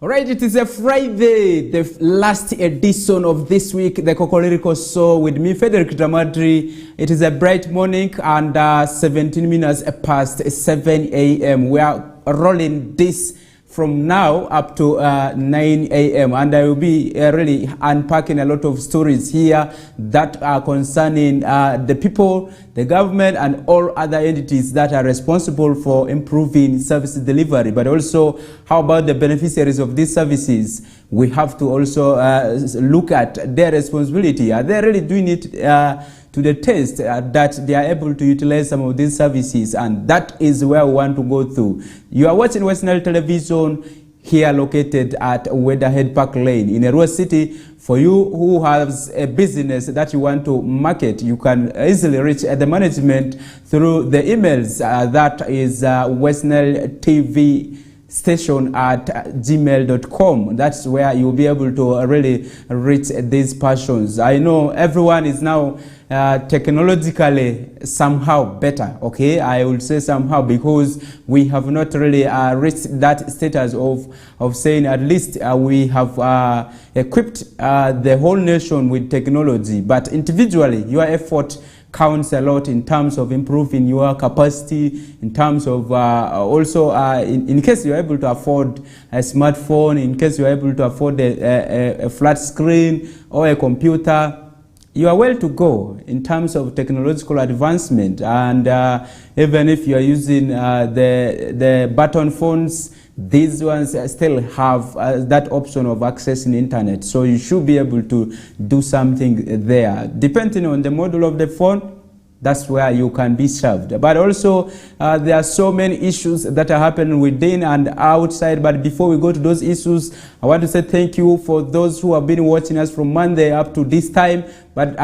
All right, it is a Friday, the last edition of this week, the Kokoliriko show with me, Federick Dramadri. It is a bright morning and 17 minutes past 7 a.m. We are rolling this from now up to 9 a.m. and I will be really unpacking a lot of stories here that are concerning the people, the government and all other entities that are responsible for improving service delivery. But also, how about the beneficiaries of these services? We have to also look at their responsibility. Are they really doing it to the test that they are able to utilize some of these services? And that is where we want to go through. You are watching Western Television here located at Weatherhead Park Lane in Arua City. For you who has a business that you want to market, you can easily reach the management through the emails that is Western TV station@gmail.com. That's where you'll be able to really reach these passions. I know everyone is now technologically somehow better, okay? I would say somehow, because we have not really reached that status of saying at least we have equipped the whole nation with technology. But individually, your effort counts a lot in terms of improving your capacity, in terms of also in case you're able to afford a smartphone, in case you're able to afford a flat screen or a computer, you are well to go in terms of technological advancement. And even if you are using the button phones, these ones still have that option of accessing internet. So you should be able to do something there. Depending on the model of the phone, that's where you can be served. But also, there are so many issues that are happening within and outside. But before we go to those issues, I want to say thank you for those who have been watching us from Monday up to this time. But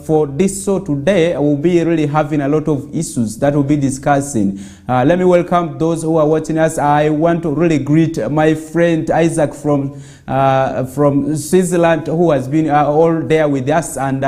for this show today, I will be really having a lot of issues that we'll be discussing. Let me welcome those who are watching us. I want to really greet my friend Isaac from Switzerland, who has been all there with us and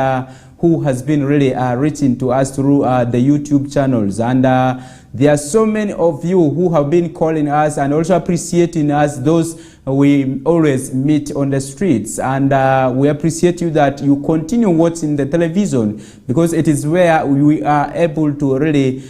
who has been really reaching to us through the YouTube channels. And there are so many of you who have been calling us and also appreciating us, those we always meet on the streets. And we appreciate you that you continue watching the television, because it is where we are able to really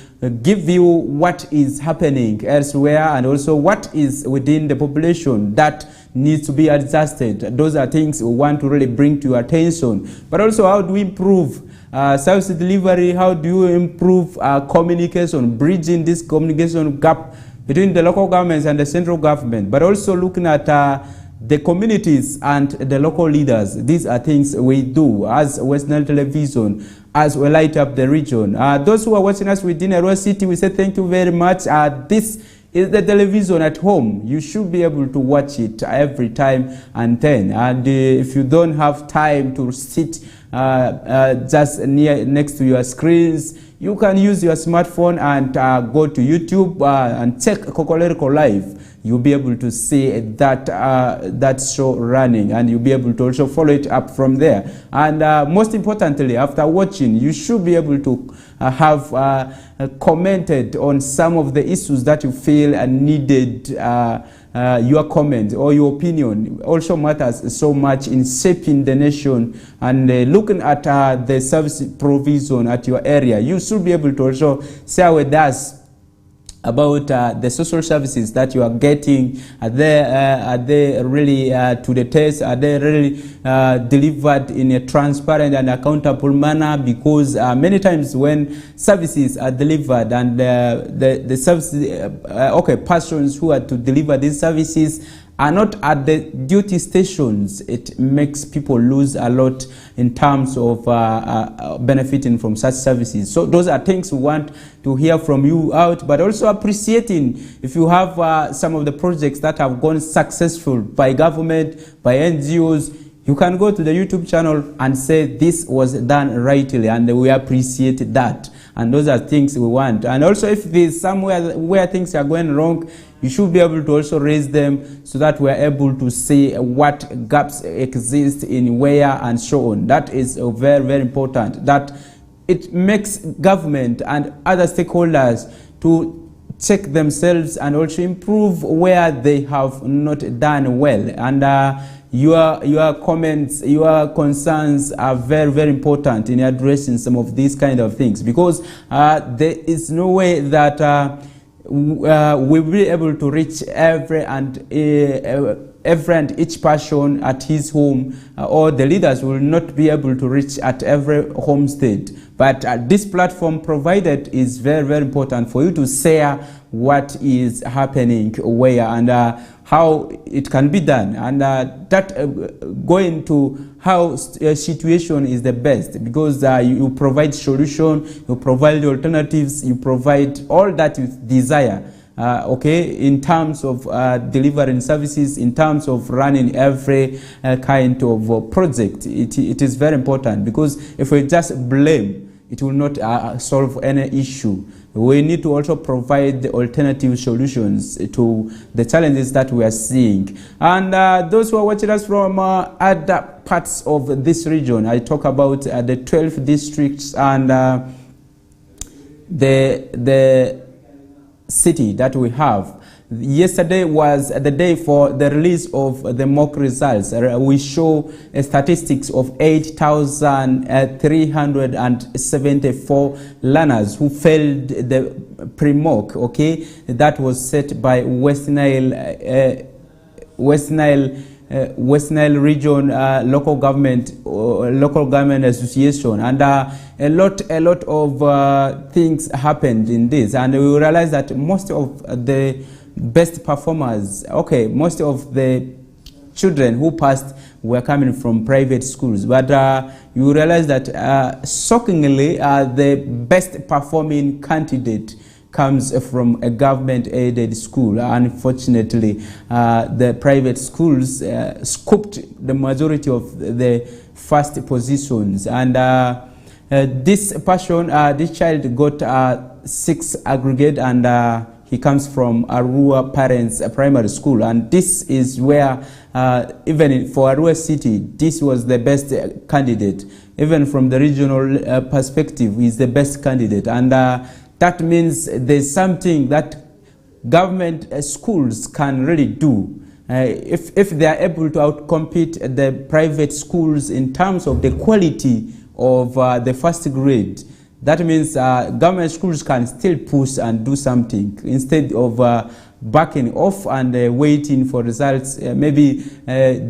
give you what is happening elsewhere and also what is within the population that needs to be adjusted. Those are things we want to really bring to your attention. But also, how do we improve service delivery? How do you improve communication, bridging this communication gap between the local governments and the central government, but also looking at the communities and the local leaders? These are things we do as Western Television, as we light up the region. Those who are watching us within Arua City, we say thank you very much. This is the television at home. You should be able to watch it every time and then. And if you don't have time to sit just next to your screens, you can use your smartphone and go to YouTube and check Kokoliriko Live. You'll be able to see that show running, and you'll be able to also follow it up from there. And most importantly, after watching, you should be able to have commented on some of the issues that you feel needed. Your comment or your opinion also matters so much in shaping the nation and looking at the service provision at your area. You should be able to also share with us about the social services that you are getting. Are they really to the test? Are they really delivered in a transparent and accountable manner? Because many times when services are delivered and the service, persons who are to deliver these services are not at the duty stations, it makes people lose a lot in terms of benefiting from such services. So those are things we want to hear from you out, but also appreciating if you have some of the projects that have gone successful by government, by NGOs. You can go to the YouTube channel and say this was done rightly, and we appreciate that. And those are things we want. And also, if there's somewhere where things are going wrong, you should be able to also raise them so that we're able to see what gaps exist in where and so on. That is very, very important. That it makes government and other stakeholders to check themselves and also improve where they have not done well. And your comments, your concerns are very, very important in addressing some of these kind of things, because there is no way that we'll be able to reach every and each person at his home, or the leaders will not be able to reach at every homestead. But this platform provided is very, very important for you to share what is happening where and how it can be done, and going to how situation is the best, because you provide solution, you provide alternatives, you provide all that you desire. Okay, in terms of delivering services, in terms of running every kind of project, it is very important, because if we just blame, it will not solve any issue. We need to also provide the alternative solutions to the challenges that we are seeing. And those who are watching us from other parts of this region, I talk about the 12 districts and the city that we have. Yesterday was the day for the release of the mock results. We show statistics of 8,374 learners who failed the pre-mock. Okay, that was set by West Nile region local government association, and a lot of things happened in this, and we realized that most of the best performers, okay, most of the children who passed were coming from private schools, but you realize that shockingly the best performing candidate comes from a government-aided school. Unfortunately, the private schools scooped the majority of the first positions, and this child got 6 aggregate, and he comes from Arua Parents Primary School, and this is where even for Arua City, this was the best candidate. Even from the regional perspective, he's the best candidate, and that means there's something that government schools can really do. If they are able to outcompete the private schools in terms of the quality of the first grade, that means government schools can still push and do something instead of backing off and waiting for results. Maybe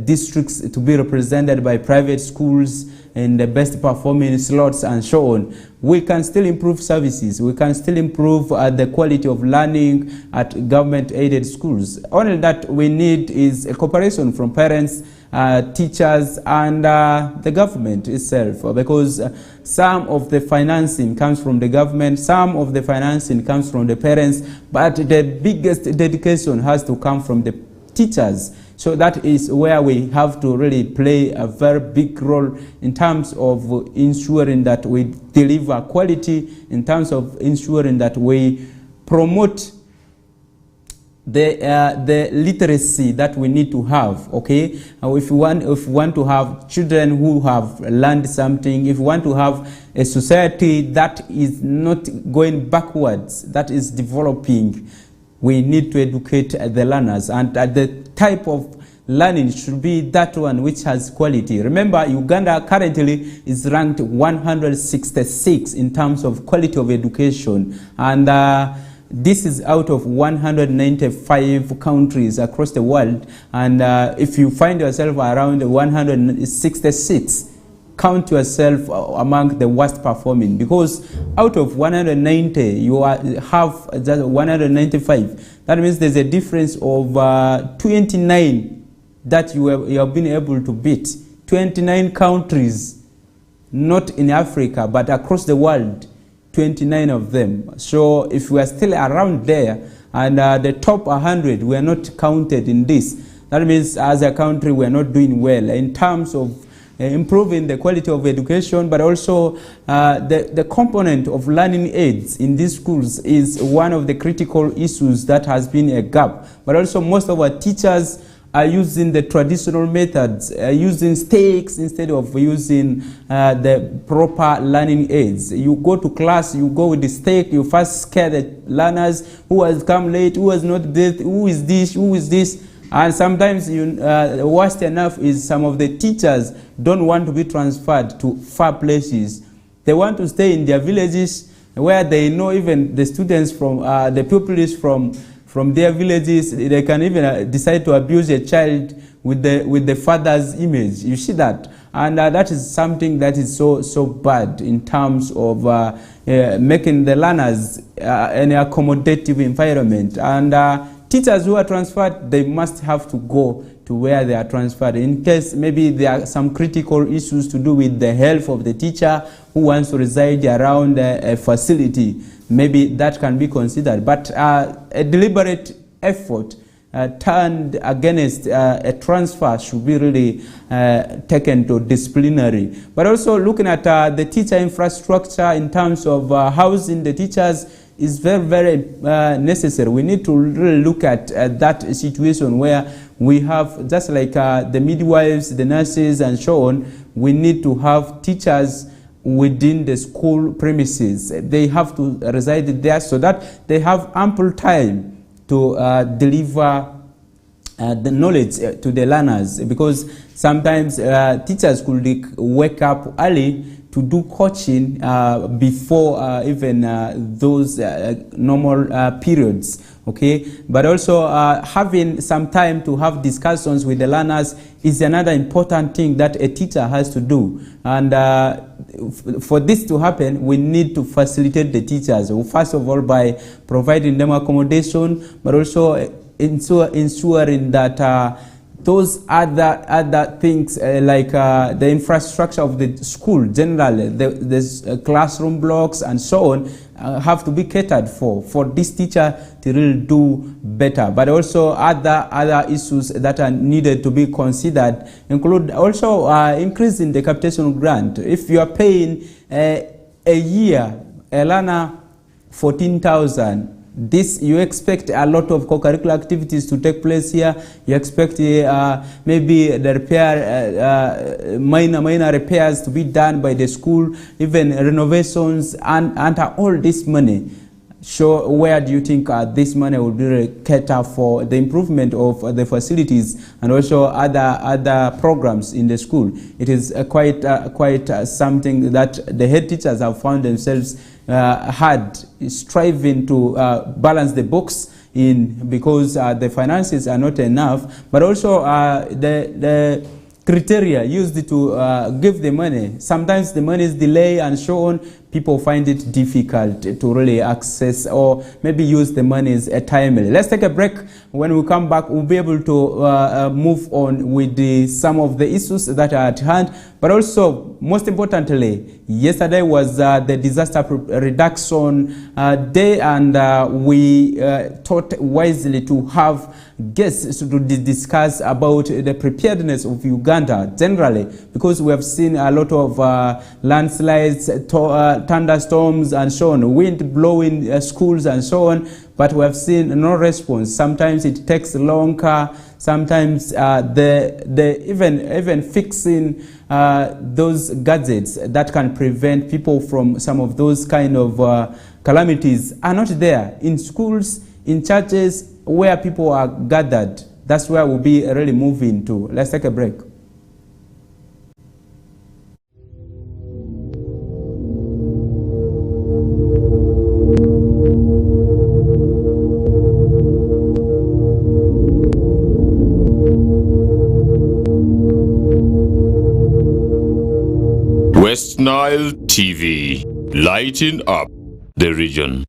districts to be represented by private schools in the best performing slots and so on. We can still improve services. We can still improve the quality of learning at government-aided schools. Only that we need is a cooperation from parents, teachers, and the government itself, because some of the financing comes from the government, some of the financing comes from the parents, but the biggest dedication has to come from the teachers. So that is where we have to really play a very big role in terms of ensuring that we deliver quality, in terms of ensuring that we promote the literacy that we need to have. Okay, if we want to have children who have learned something, if we want to have a society that is not going backwards, that is developing, we need to educate the learners, and the type of learning should be that one which has quality. Remember, Uganda currently is ranked 166 in terms of quality of education, and this is out of 195 countries across the world. And if you find yourself around 166, count yourself among the worst performing, because out of 190 you have just 195. That means there's a difference of 29 that you have been able to beat. 29 countries, not in Africa but across the world, 29 of them. So if we are still around there, and the top 100 we are not counted in this, that means as a country we are not doing well in terms of improving the quality of education, but also the component of learning aids in these schools is one of the critical issues that has been a gap. But also most of our teachers are using the traditional methods, using stakes instead of using the proper learning aids. You go to class, you go with the stake, you first scare the learners, who has come late, who has not this, who is this, who is this. And sometimes, worst enough is some of the teachers don't want to be transferred to far places. They want to stay in their villages where they know even the students from, the pupils from their villages. They can even decide to abuse a child with the father's image. You see that? And that is something that is so bad in terms of making the learners an accommodative environment. And teachers who are transferred, they must have to go to where they are transferred. In case maybe there are some critical issues to do with the health of the teacher who wants to reside around a facility, maybe that can be considered. But a deliberate effort turned against a transfer should be really taken to disciplinary. But also looking at the teacher infrastructure in terms of housing the teachers is very necessary. We need to really look at that situation where we have, just like the midwives, the nurses, and so on, we need to have teachers within the school premises. They have to reside there so that they have ample time to deliver the knowledge to the learners, because sometimes teachers could wake up early to do coaching before even those normal periods, okay? But also having some time to have discussions with the learners is another important thing that a teacher has to do. And for this to happen, we need to facilitate the teachers, first of all by providing them accommodation, but also ensuring that those other things like the infrastructure of the school generally, the classroom blocks and so on, have to be catered for this teacher to really do better. But also other issues that are needed to be considered include also increasing the capitation grant. If you are paying a year a learner 14,000, this, you expect a lot of co-curricular activities to take place here. You expect maybe the repair, minor repairs to be done by the school, even renovations, and all this money. So where do you think this money will really cater for the improvement of the facilities and also other programs in the school? It is quite something that the head teachers have found themselves hard striving to balance the books in, because the finances are not enough, but also the criteria used to give the money. Sometimes the money is delayed and so on. People find it difficult to really access or maybe use the monies timely. Let's take a break. When we come back, we'll be able to move on with some of the issues that are at hand. But also, most importantly, yesterday was the disaster reduction day, and we thought wisely to have guests to discuss about the preparedness of Uganda generally, because we have seen a lot of landslides, thunderstorms and so on, wind blowing schools and so on, but we have seen no response. Sometimes it takes longer, sometimes even fixing those gadgets that can prevent people from some of those kind of calamities are not there. In schools, in churches, where people are gathered, that's where we'll be really moving to. Let's take a break. West Nile TV, lighting up the region.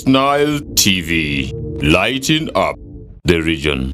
West Nile TV, lighting up the region.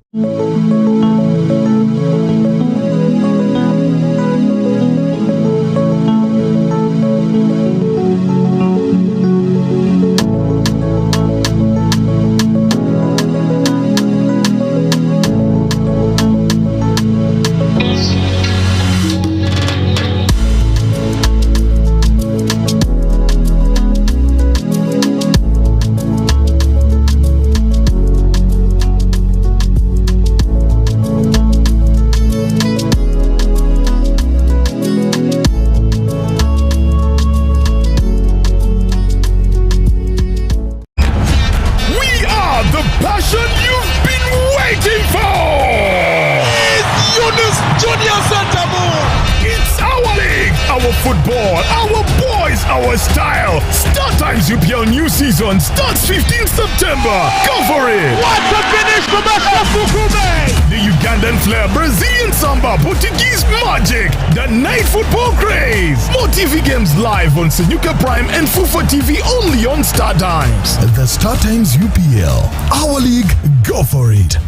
Football, our boys, our style. Start Times UPL new season starts 15th September. Go for it! What a finish from Kukume! The Ugandan flair, Brazilian samba, Portuguese magic, the night football craze. More TV games live on Senyuka Prime and Fufa TV only on Star Times. The Star Times UPL, our league. Go for it!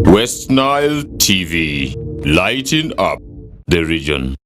West Nile TV, lighting up the region.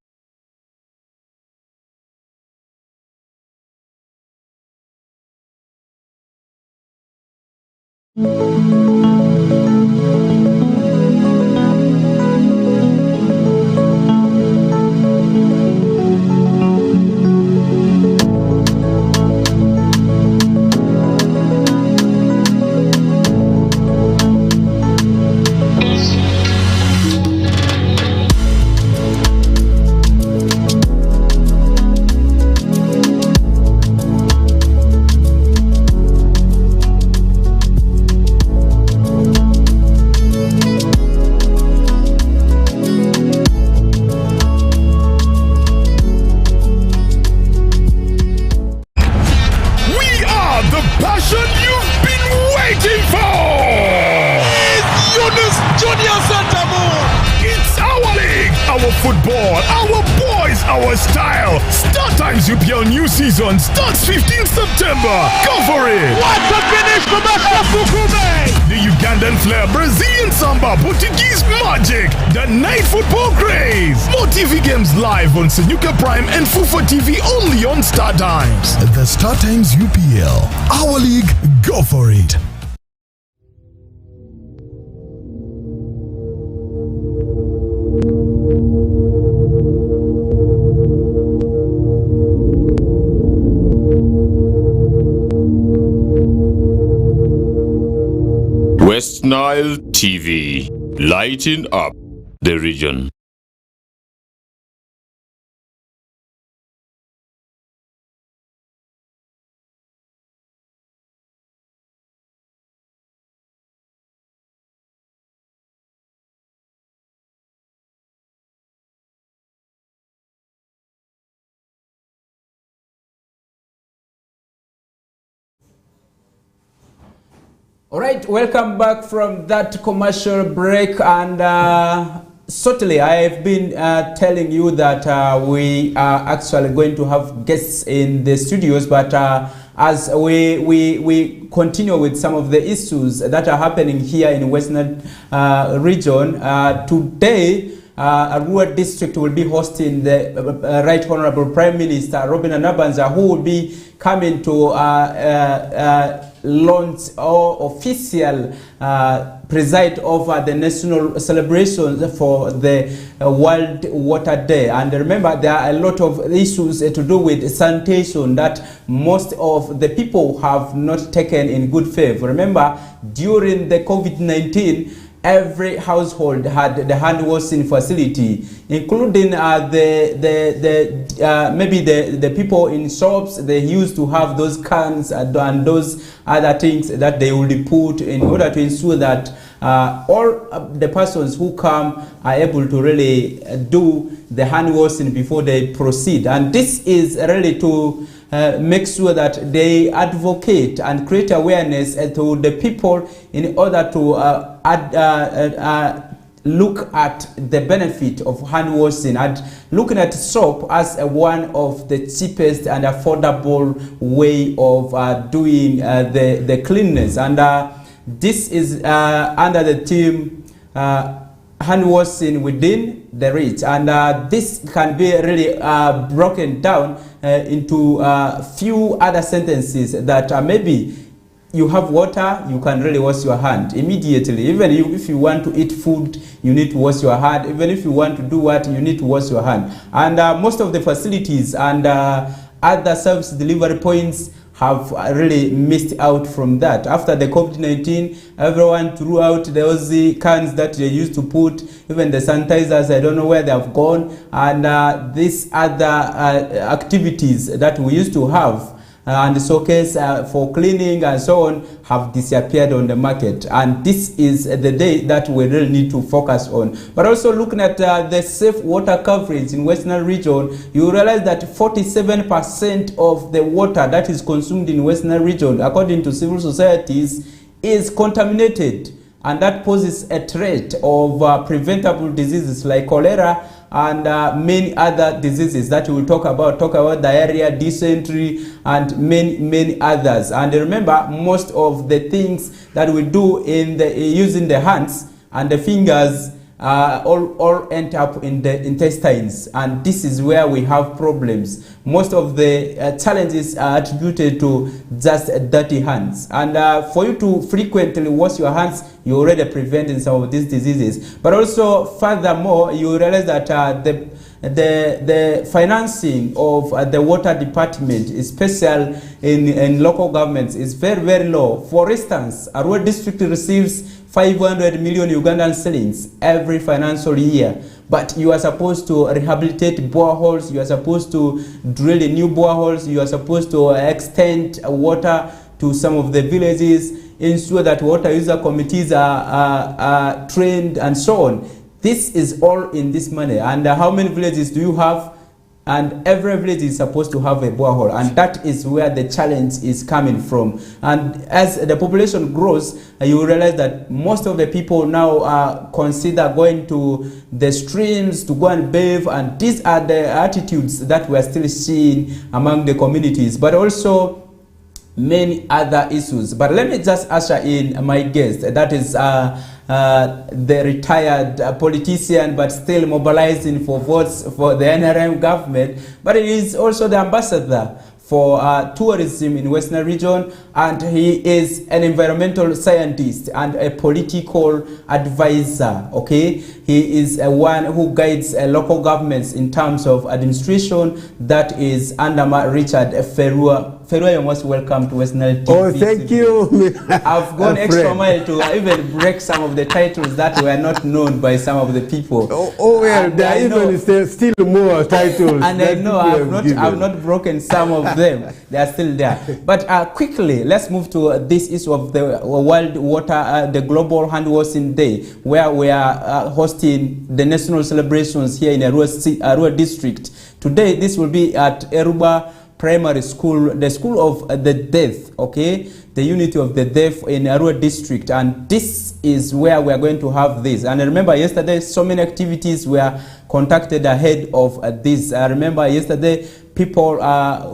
Football, our boys, our style. Star Times UPL new season starts 15th September. Go for it! What a finish from Kukume! The Ugandan flair, Brazilian samba, Portuguese magic, the night football craze. More TV games live on Senyuka Prime and Fufa TV only on Star Times. The Star Times UPL, our league. Go for it! West Nile TV, lighting up the region. All right, welcome back from that commercial break, and certainly I have been telling you that we are actually going to have guests in the studios, but as we continue with some of the issues that are happening here in Western region, today Arua district will be hosting the Right Honorable Prime Minister Robin Anabanza, who will be coming to launch or official preside over the national celebrations for the World Water Day. And remember, there are a lot of issues to do with sanitation that most of the people have not taken in good faith. Remember, during the COVID-19, every household had the hand washing facility, including maybe the people in shops. They used to have those cans and those other things that they would put in order to ensure that all the persons who come are able to really do the hand washing before they proceed. And this is really to make sure that they advocate and create awareness to the people in order to look at the benefit of hand washing and looking at soap as one of the cheapest and affordable way of doing the cleanness. And this is under the theme hand washing within the reach, and this can be really broken down into few other sentences that maybe you have water, you can really wash your hand immediately. Even if you want to eat food, you need to wash your hand. Even if you want to do what, you need to wash your hand. And most of the facilities and other service delivery points have really missed out from that. After the COVID-19, everyone threw out those cans that they used to put, even the sanitizers, I don't know where they have gone. And these other activities that we used to have and the showcase for cleaning and so on have disappeared on the market, and this is the day that we really need to focus on. But also looking at the safe water coverage in Western region, you realize that 47% of the water that is consumed in Western region, according to civil societies, is contaminated, and that poses a threat of preventable diseases like cholera and many other diseases that we will talk about diarrhea, dysentery, and many others. And remember, most of the things that we do in the using the hands and the fingers all end up in the intestines, and this is where we have problems. Most of the challenges are attributed to just dirty hands, and for you to frequently wash your hands, you already preventing some of these diseases. But also, furthermore, you realize that the financing of the water department, especially in local governments, is very low. For instance, Arua district receives 500 million Ugandan shillings every financial year, but you are supposed to rehabilitate boreholes, you are supposed to drill new boreholes, you are supposed to extend water to some of the villages, ensure that water user committees are trained and so on. This is all in this money. And how many villages do you have? And every village is supposed to have a borehole, and that is where the challenge is coming from. And as the population grows, you realize that most of the people now consider going to the streams to go and bathe, and these are the attitudes that we are still seeing among the communities, but also many other issues. But let me just usher in my guest, that is the retired politician, but still mobilizing for votes for the NRM government, but he is also the ambassador for tourism in Western region, and he is an environmental scientist and a political advisor. Okay, he is one who guides local governments in terms of administration. That is under Richard Ferua. Ferua, you're most welcome to Western TV. Oh, thank you. I've gone extra mile to even break some of the titles that were not known by some of the people. Oh well, and there are even still more titles. And I know I've not broken some of them. They are still there. But quickly, let's move to this issue of the World Water, the Global Hand Washing Day, where we are hosting the national celebrations here in Arua district. Today, this will be at Eruba Primary School, the School of the Deaf, okay, the unity of the deaf in Arua district, and this is where we are going to have this. And I remember yesterday, so many activities were conducted ahead of this. I remember yesterday, people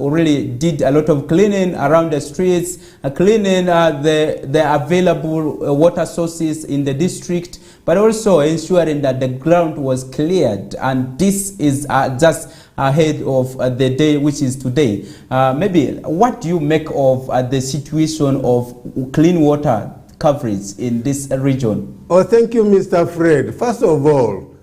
really did a lot of cleaning around the streets, cleaning the available water sources in the district, but also ensuring that the ground was cleared. And this is just ahead of the day, which is today. Maybe what do you make of the situation of clean water coverage in this region? Oh, thank you, Mr. Fred. First of all,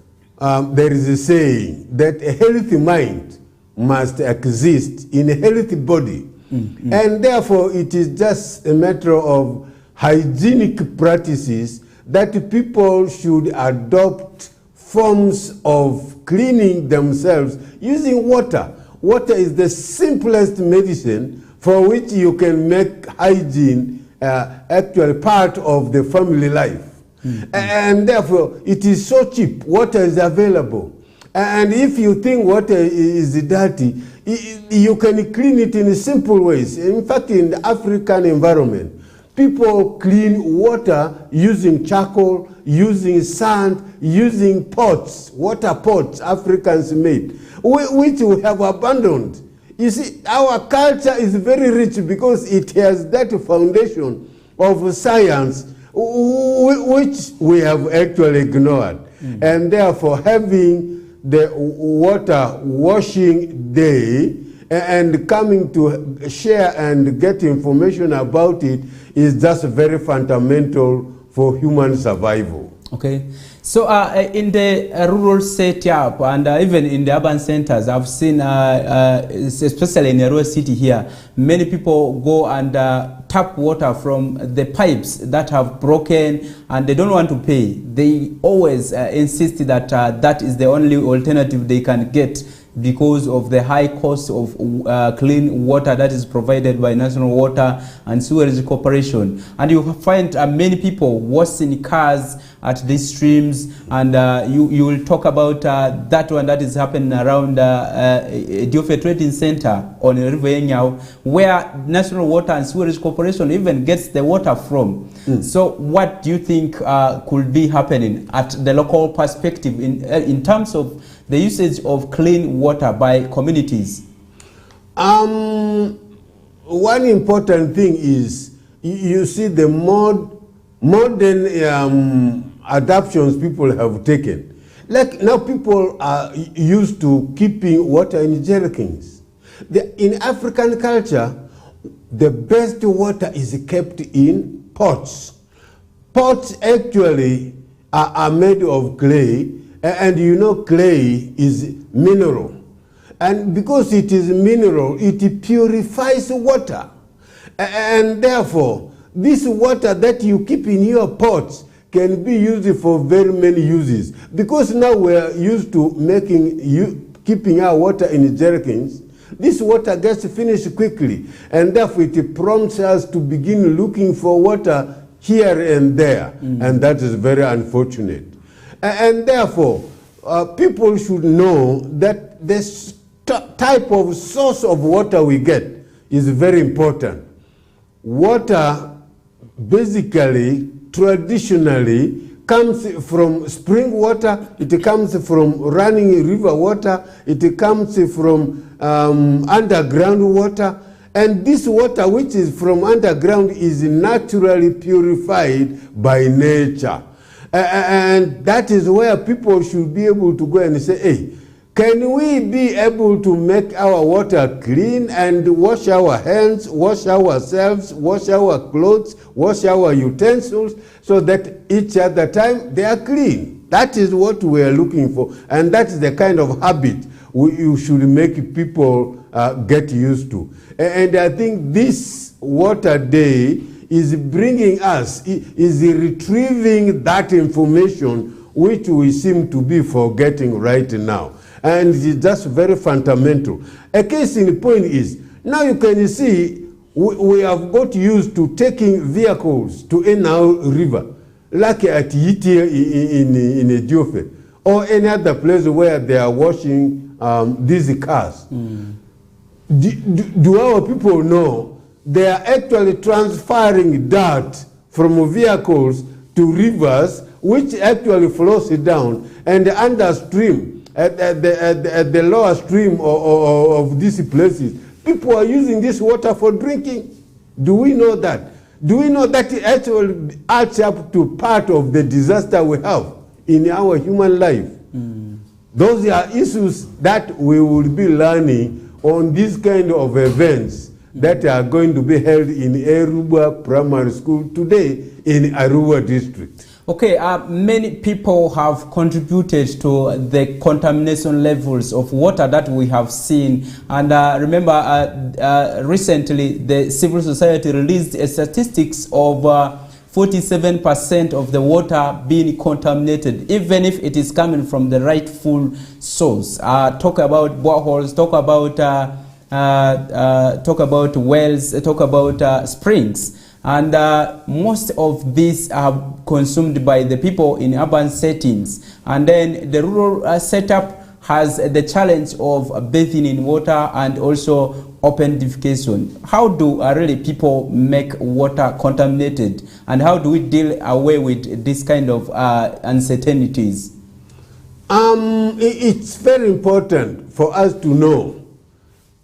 there is a saying that a healthy mind must exist in a healthy body. Mm-hmm. And therefore, it is just a matter of hygienic practices that people should adopt forms of cleaning themselves using water. Water is the simplest medicine for which you can make hygiene actually part of the family life. Mm-hmm. And therefore, it is so cheap. Water is available. And if you think water is dirty, you can clean it in simple ways. In fact, in the African environment, people clean water using charcoal, using sand, using pots, water pots Africans made, which we have abandoned. You see, our culture is very rich because it has that foundation of science which we have actually ignored. And therefore, having the water washing day and coming to share and get information about it is just very fundamental for human survival. Okay. So in the rural setup and even in the urban centers, I've seen, especially in the rural city here, many people go and tap water from the pipes that have broken and they don't want to pay. They always insist that that is the only alternative they can get because of the high cost of clean water that is provided by National Water and Sewerage Corporation. And you find many people washing cars at these streams, and you will talk about that one that is happening around Diofe Trading Center on River Enyao, where National Water and Sewerage Corporation even gets the water from. So what do you think could be happening at the local perspective in terms of the usage of clean water by communities? One important thing is, you see the modern adaptations people have taken. Like now people are used to keeping water in jerrycans. In African culture, the best water is kept in pots. Pots actually are made of clay, and you know clay is mineral. And because it is mineral, it purifies water. And therefore, this water that you keep in your pots can be used for very many uses. Because now we're used to keeping our water in jerrycans, this water gets finished quickly. And therefore, it prompts us to begin looking for water here and there. And that is very unfortunate. And therefore, people should know that this type of source of water we get is very important. Water basically, traditionally, comes from spring water, it comes from running river water, it comes from underground water, and this water which is from underground is naturally purified by nature. And that is where people should be able to go and say, hey, can we be able to make our water clean and wash our hands, wash ourselves, wash our clothes, wash our utensils, so that each other time they are clean? That is what we are looking for, and that is the kind of habit you should make people get used to. And I think this Water Day is bringing us, is retrieving that information which we seem to be forgetting right now. And it's just very fundamental. A case in point is, now you can see we have got used to taking vehicles to Enau River, like at Yiti in Diofe, or any other place where they are washing these cars. Do our people know they are actually transferring dirt from vehicles to rivers, which actually flows down, and understream, at the lower stream of these places, people are using this water for drinking. Do we know that? Do we know that it actually adds up to part of the disaster we have in our human life? Those are issues that we will be learning on these kind of events that are going to be held in Eruba Primary School today in Arua district. Okay, many people have contributed to the contamination levels of water that we have seen. And remember, recently the civil society released a statistics of 47% of the water being contaminated, even if it is coming from the rightful source. Talk about boreholes, talk about wells, talk about springs. And most of these are consumed by the people in urban settings. And then the rural setup has the challenge of bathing in water and also open defecation. How do really people make water contaminated, and how do we deal away with this kind of uncertainties? It's very important for us to know,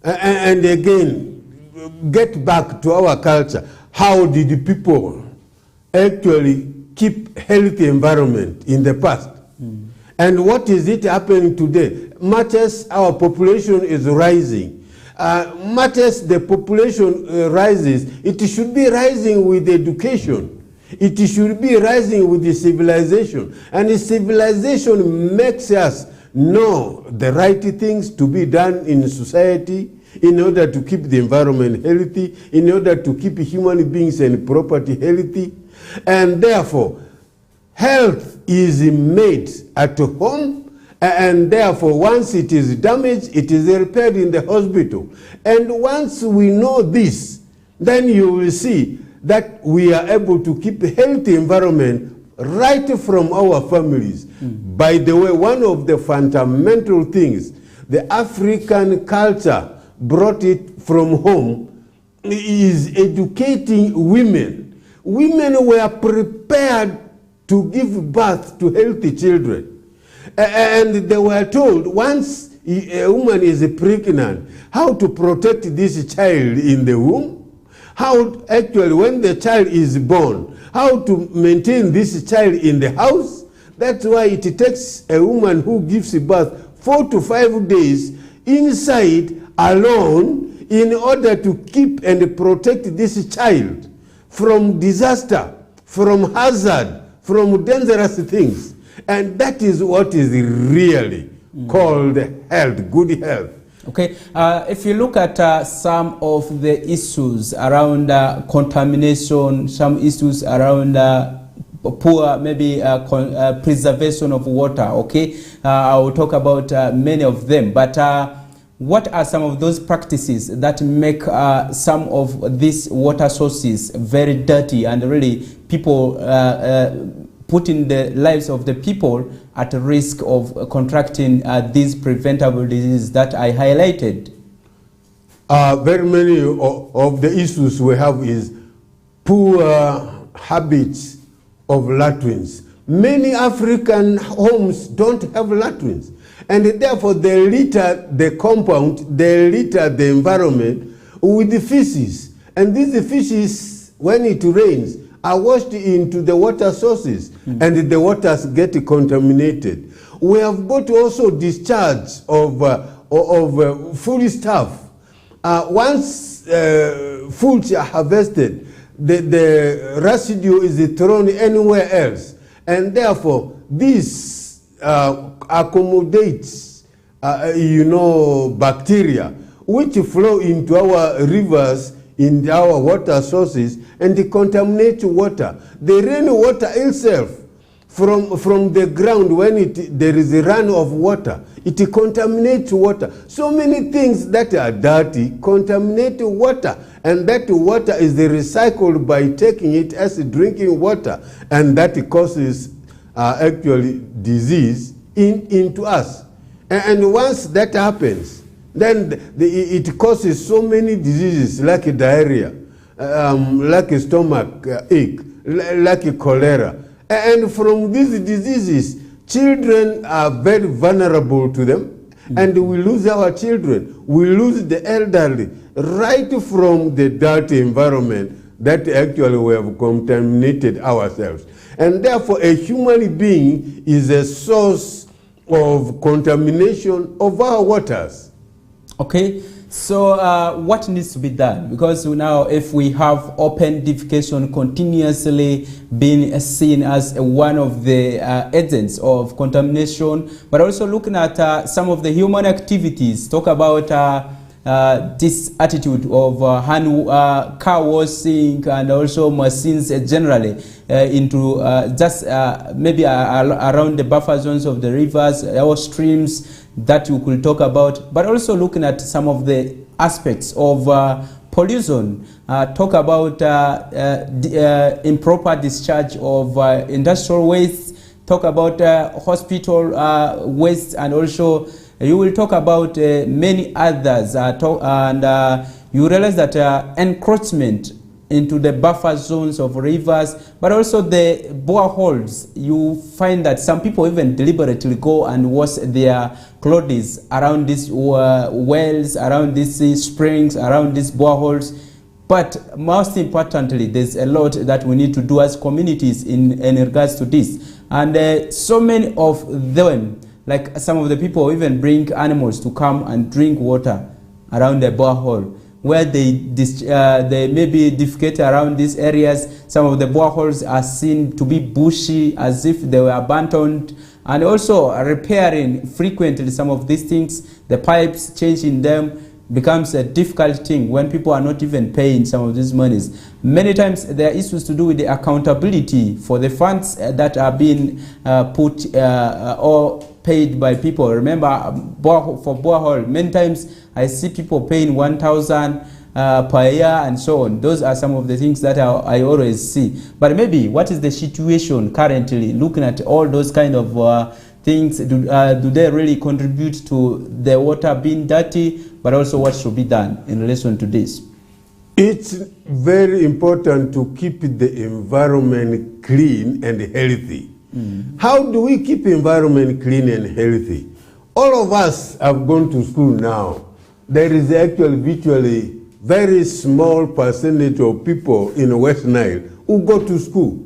and again, get back to our culture. How did the people actually keep healthy environment in the past? And what is it happening today? Much as our population is rising, much as the population rises, it should be rising with education. It should be rising with the civilization. And the civilization makes us know the right things to be done in society in order to keep the environment healthy, in order to keep human beings and property healthy. And therefore, health is made at home, and therefore once it is damaged, it is repaired in the hospital. And once we know this, then you will see that we are able to keep a healthy environment right from our families. By the way, one of the fundamental things the African culture brought it from home is educating women. Women were prepared to give birth to healthy children. And they were told once a woman is pregnant, how to protect this child in the womb, how actually when the child is born, how to maintain this child in the house. That's why it takes a woman who gives birth 4 to 5 days inside alone in order to keep and protect this child from disaster, from hazard, from dangerous things. And that is what is really called health, good health. Okay, if you look at some of the issues around contamination, some issues around poor maybe preservation of water, okay, I will talk about many of them, but what are some of those practices that make some of these water sources very dirty and really people putting the lives of the people at risk of contracting these preventable diseases that I highlighted? Very many of the issues we have is poor habits of latrines. Many African homes don't have latrines, and therefore they litter the compound, they litter the environment with the feces. And these feces, when it rains, are washed into the water sources, and the waters get contaminated. We have got also discharge of food stuff. Once foods are harvested, the residue is thrown anywhere else, and therefore this accommodates bacteria which flow into our rivers, in our water sources, and they contaminate water. The rainwater itself from the ground, when there is a run of water, it contaminates water. So many things that are dirty contaminate water, and that water is recycled by taking it as drinking water, and that causes actually disease into us. And once that happens, then it causes so many diseases like diarrhea, like stomach ache, like cholera. And from these diseases, children are very vulnerable to them, and we lose our children. We lose the elderly right from the dirty environment that actually we have contaminated ourselves. And therefore, a human being is a source of contamination of our waters. Okay, so what needs to be done? Because now if we have open defecation continuously being seen as one of the agents of contamination, but also looking at some of the human activities, talk about this attitude of car washing and also machines generally into just maybe around the buffer zones of the rivers or streams that you could talk about, but also looking at some of the aspects of pollution. Talk about improper discharge of industrial waste, talk about hospital waste, and also You will talk about many others, and you realize that encroachment into the buffer zones of rivers, but also the boreholes. You find that some people even deliberately go and wash their clothes around these wells, around these springs, around these boreholes. But most importantly, there's a lot that we need to do as communities in regards to this. And so many of them, like some of the people even bring animals to come and drink water around the borehole, where they maybe defecate around these areas. Some of the boreholes are seen to be bushy, as if they were abandoned, and also repairing frequently some of these things, the pipes, changing them, becomes a difficult thing when people are not even paying some of these monies. Many times there are issues to do with the accountability for the funds that are being put or paid by people. Remember, for borehole, many times I see people paying 1,000 per year and so on. Those are some of the things that I always see. But maybe what is the situation currently, looking at all those kind of things? Do they really contribute to the water being dirty? But also what should be done in relation to this? It's very important to keep the environment clean and healthy. How do we keep environment clean and healthy? All of us have gone to school now. There is actually virtually very small percentage of people in West Nile who go to school.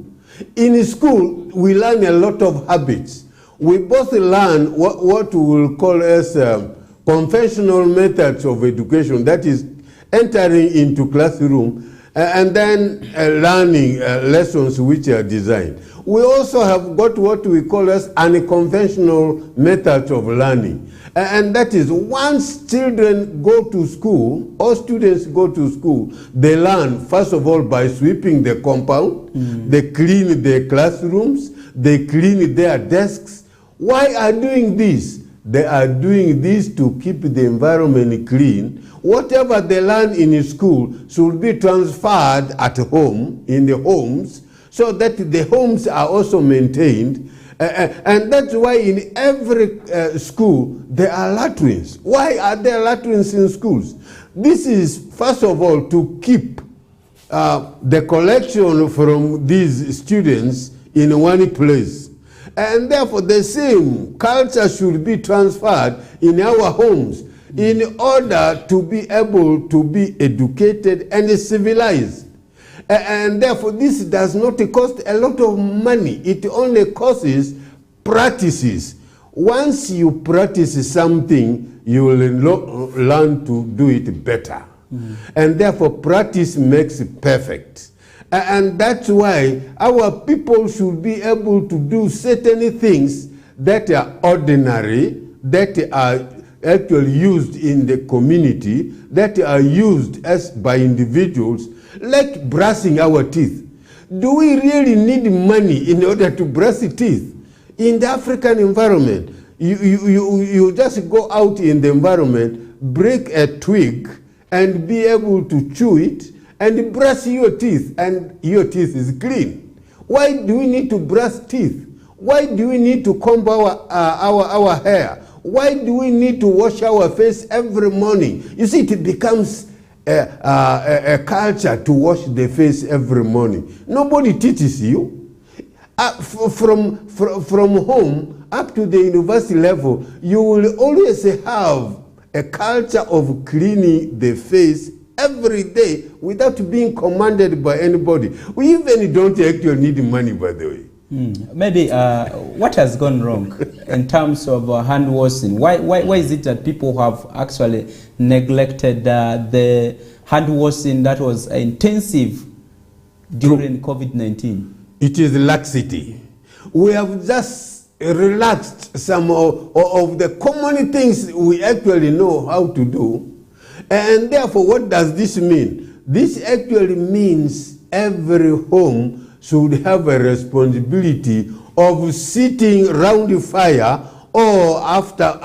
In school, we learn a lot of habits. We both learn what we will call as conventional methods of education, that is entering into classroom and then learning lessons which are designed. We also have got what we call as unconventional methods of learning. And that is, once children go to school, or students go to school, they learn, first of all, by sweeping the compound, they clean their classrooms, they clean their desks. Why are doing this? They are doing this to keep the environment clean. Whatever they learn in school should be transferred at home, in the homes, so that the homes are also maintained. And that's why in every school there are latrines. Why are there latrines in schools? This is, first of all, to keep the collection from these students in one place. And therefore the same culture should be transferred in our homes in order to be able to be educated and civilized. And therefore this does not cost a lot of money. It only costs practices. Once you practice something, you will learn to do it better. And therefore practice makes perfect. And that's why our people should be able to do certain things that are ordinary, that are actually used in the community, that are used as by individuals, like brushing our teeth. Do we really need money in order to brush teeth? In the African environment, you just go out in the environment, break a twig, and be able to chew it, and brush your teeth, and your teeth is clean. Why do we need to brush teeth? Why do we need to comb our hair? Why do we need to wash our face every morning? You see, it becomes a culture to wash the face every morning. Nobody teaches you. From home up to the university level, you will always have a culture of cleaning the face every day without being commanded by anybody. We even don't actually need money, by the way. Maybe what has gone wrong in terms of hand washing? Why is it that people have actually neglected the hand washing that was intensive during COVID-19? It is laxity. We have just relaxed some of the common things we actually know how to do. And therefore, what does this mean? This actually means every home should have a responsibility of sitting round the fire or after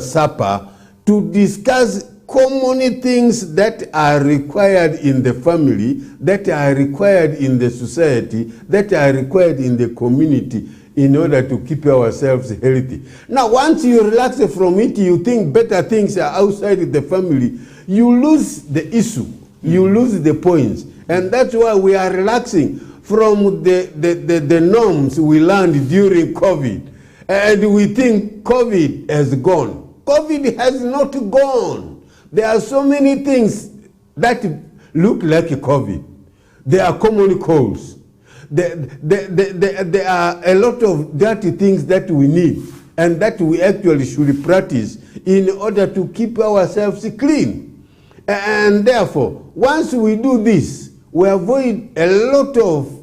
supper to discuss common things that are required in the family, that are required in the society, that are required in the community. in order to keep ourselves healthy. Now, once you relax from it, you think better things are outside the family, you lose the issue, you lose the points. And that's why we are relaxing from the norms we learned during COVID. And we think COVID has gone. COVID has not gone. There are so many things that look like COVID. There are common colds. There are a lot of dirty things that we need and that we actually should practice in order to keep ourselves clean. And therefore, once we do this, we avoid a lot of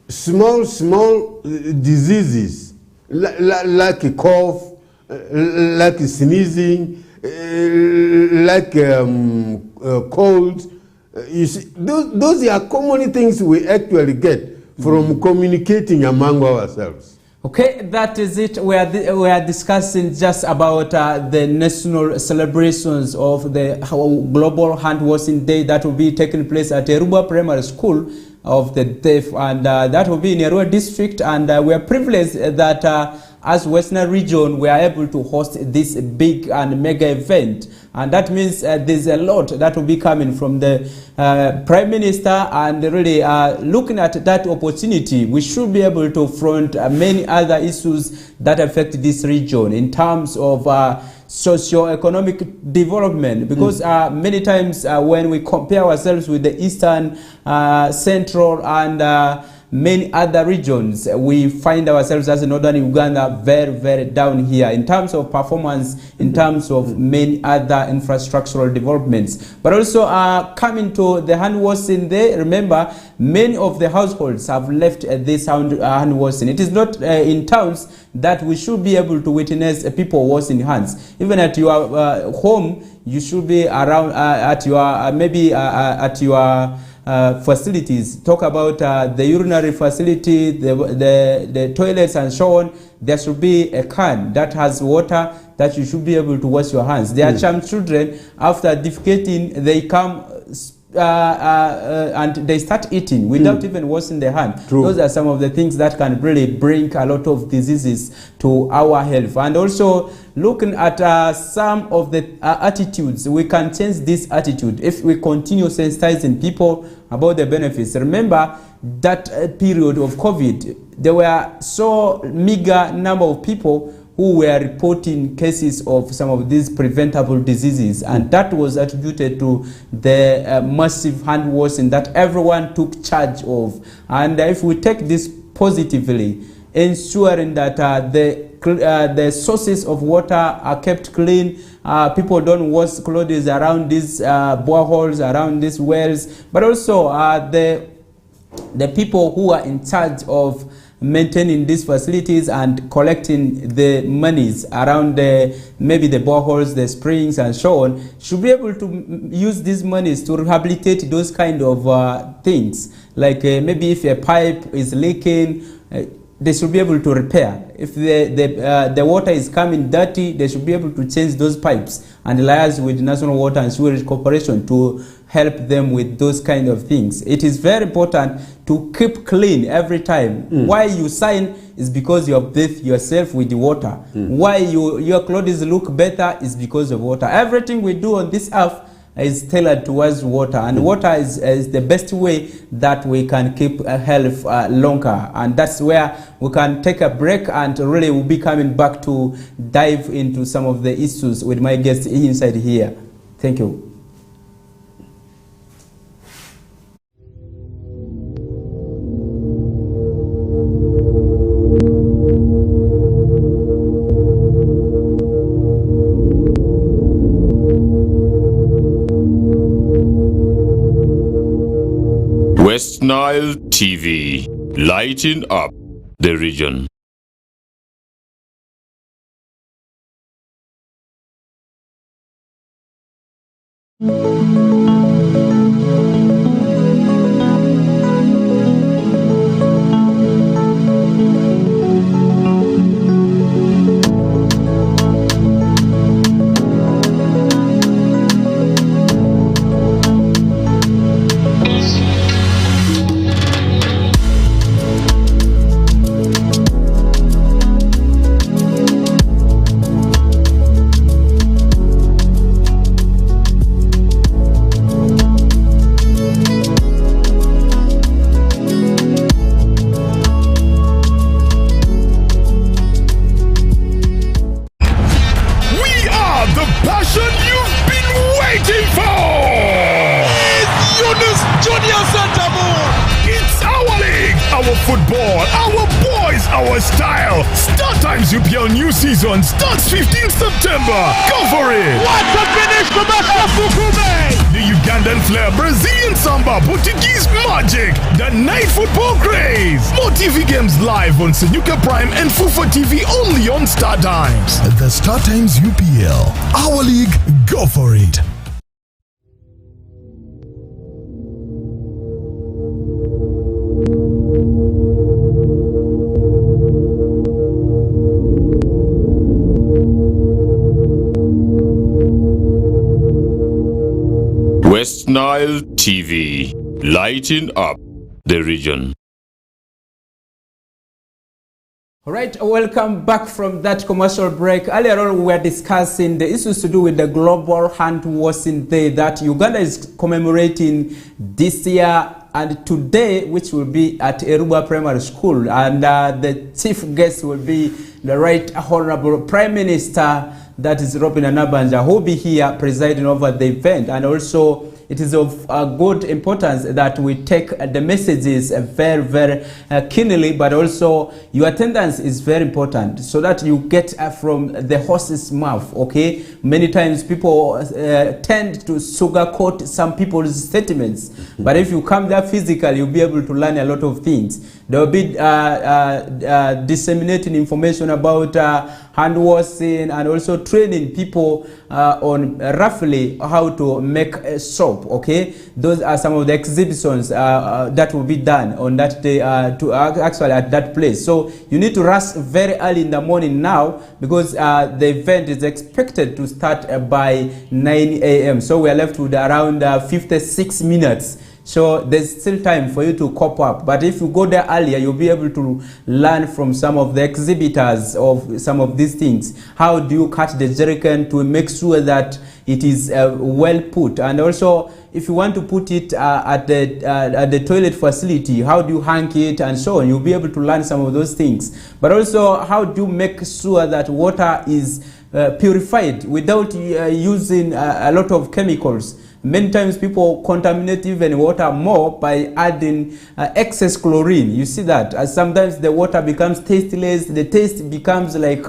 small diseases like a cough, like sneezing, like cold. You see, those are common things we actually get from communicating among ourselves. Okay, that is it. We are discussing just about the national celebrations of the Global Hand Washing Day that will be taking place at Eruba Primary School of the Deaf, and that will be in Eruba District. And we are privileged that as Western Region, we are able to host this big and mega event. And that means there's a lot that will be coming from the Prime Minister, and really looking at that opportunity, we should be able to front many other issues that affect this region in terms of socio-economic development, because many times when we compare ourselves with the Eastern, Central, and many other regions, we find ourselves as Northern Uganda very down here in terms of performance, in terms of many other infrastructural developments. But also coming to the hand washing day, remember many of the households have left this hand washing. It is not in towns that we should be able to witness people washing hands. Even at your home, you should be around at your maybe at your facilities. Talk about the urinary facility, the toilets and so on. There should be a can that has water that you should be able to wash your hands. There are some children, after defecating, they come and they start eating without even washing their hand. True. Those are some of the things that can really bring a lot of diseases to our health. And also looking at some of the attitudes, we can change this attitude if we continue sensitizing people about the benefits. Remember that period of COVID, there were so meager number of people who were reporting cases of some of these preventable diseases, and that was attributed to the massive hand washing that everyone took charge of. And if we take this positively, ensuring that the sources of water are kept clean, people don't wash clothes around these boreholes, around these wells, but also the people who are in charge of maintaining these facilities and collecting the monies around maybe the boreholes, the springs and so on, should be able to use these monies to rehabilitate those kind of things. Like maybe if a pipe is leaking, they should be able to repair. If the water is coming dirty, they should be able to change those pipes and liaise with National Water and Sewerage Corporation to help them with those kind of things. It is very important to keep clean every time. Why you sign is because you have bathed yourself with the water. Why your clothes look better is because of water. Everything we do on this earth is tailored towards water, and water is the best way that we can keep health longer. And that's where we can take a break, and really we'll be coming back to dive into some of the issues with my guests inside here. Thank you. West Nile TV, lighting up the region. our style. Star Times UPL new season starts 15th September. Go for it. What a finish from Ashraf Ukume! The Ugandan flair, Brazilian samba, Portuguese magic, the night football craze. More TV games live on Senyuka Prime and Fufa TV only on Star Times. The Star Times UPL. Our league, go for it. West Nile TV, lighting up the region. All right, welcome back from that commercial break. Earlier on, we were discussing the issues to do with the Global Hand Washing Day that Uganda is commemorating this year and today, which will be at Eruba Primary School. And the chief guest will be the Right Honorable Prime Minister, that is Robin Anabanja, who will be here presiding over the event. And also, it is of good importance that we take the messages very, very keenly, but also your attendance is very important so that you get from the horse's mouth, okay? Many times people tend to sugarcoat some people's statements, but if you come there physically, you'll be able to learn a lot of things. They will be disseminating information about hand washing and also training people on roughly how to make soap, okay? Those are some of the exhibitions that will be done on that day actually at that place. So you need to rush very early in the morning now because the event is expected to start by 9 a.m. So we are left with around 56 minutes. So there's still time for you to cope up. But if you go there earlier, you'll be able to learn from some of the exhibitors of some of these things. How do you cut the jerrycan to make sure that it is well put? And also, if you want to put it at the toilet facility, how do you hang it and so on? You'll be able to learn some of those things. But also, how do you make sure that water is purified without using a lot of chemicals? Many times people contaminate even water more by adding excess chlorine. You see that sometimes the water becomes tasteless, the taste becomes like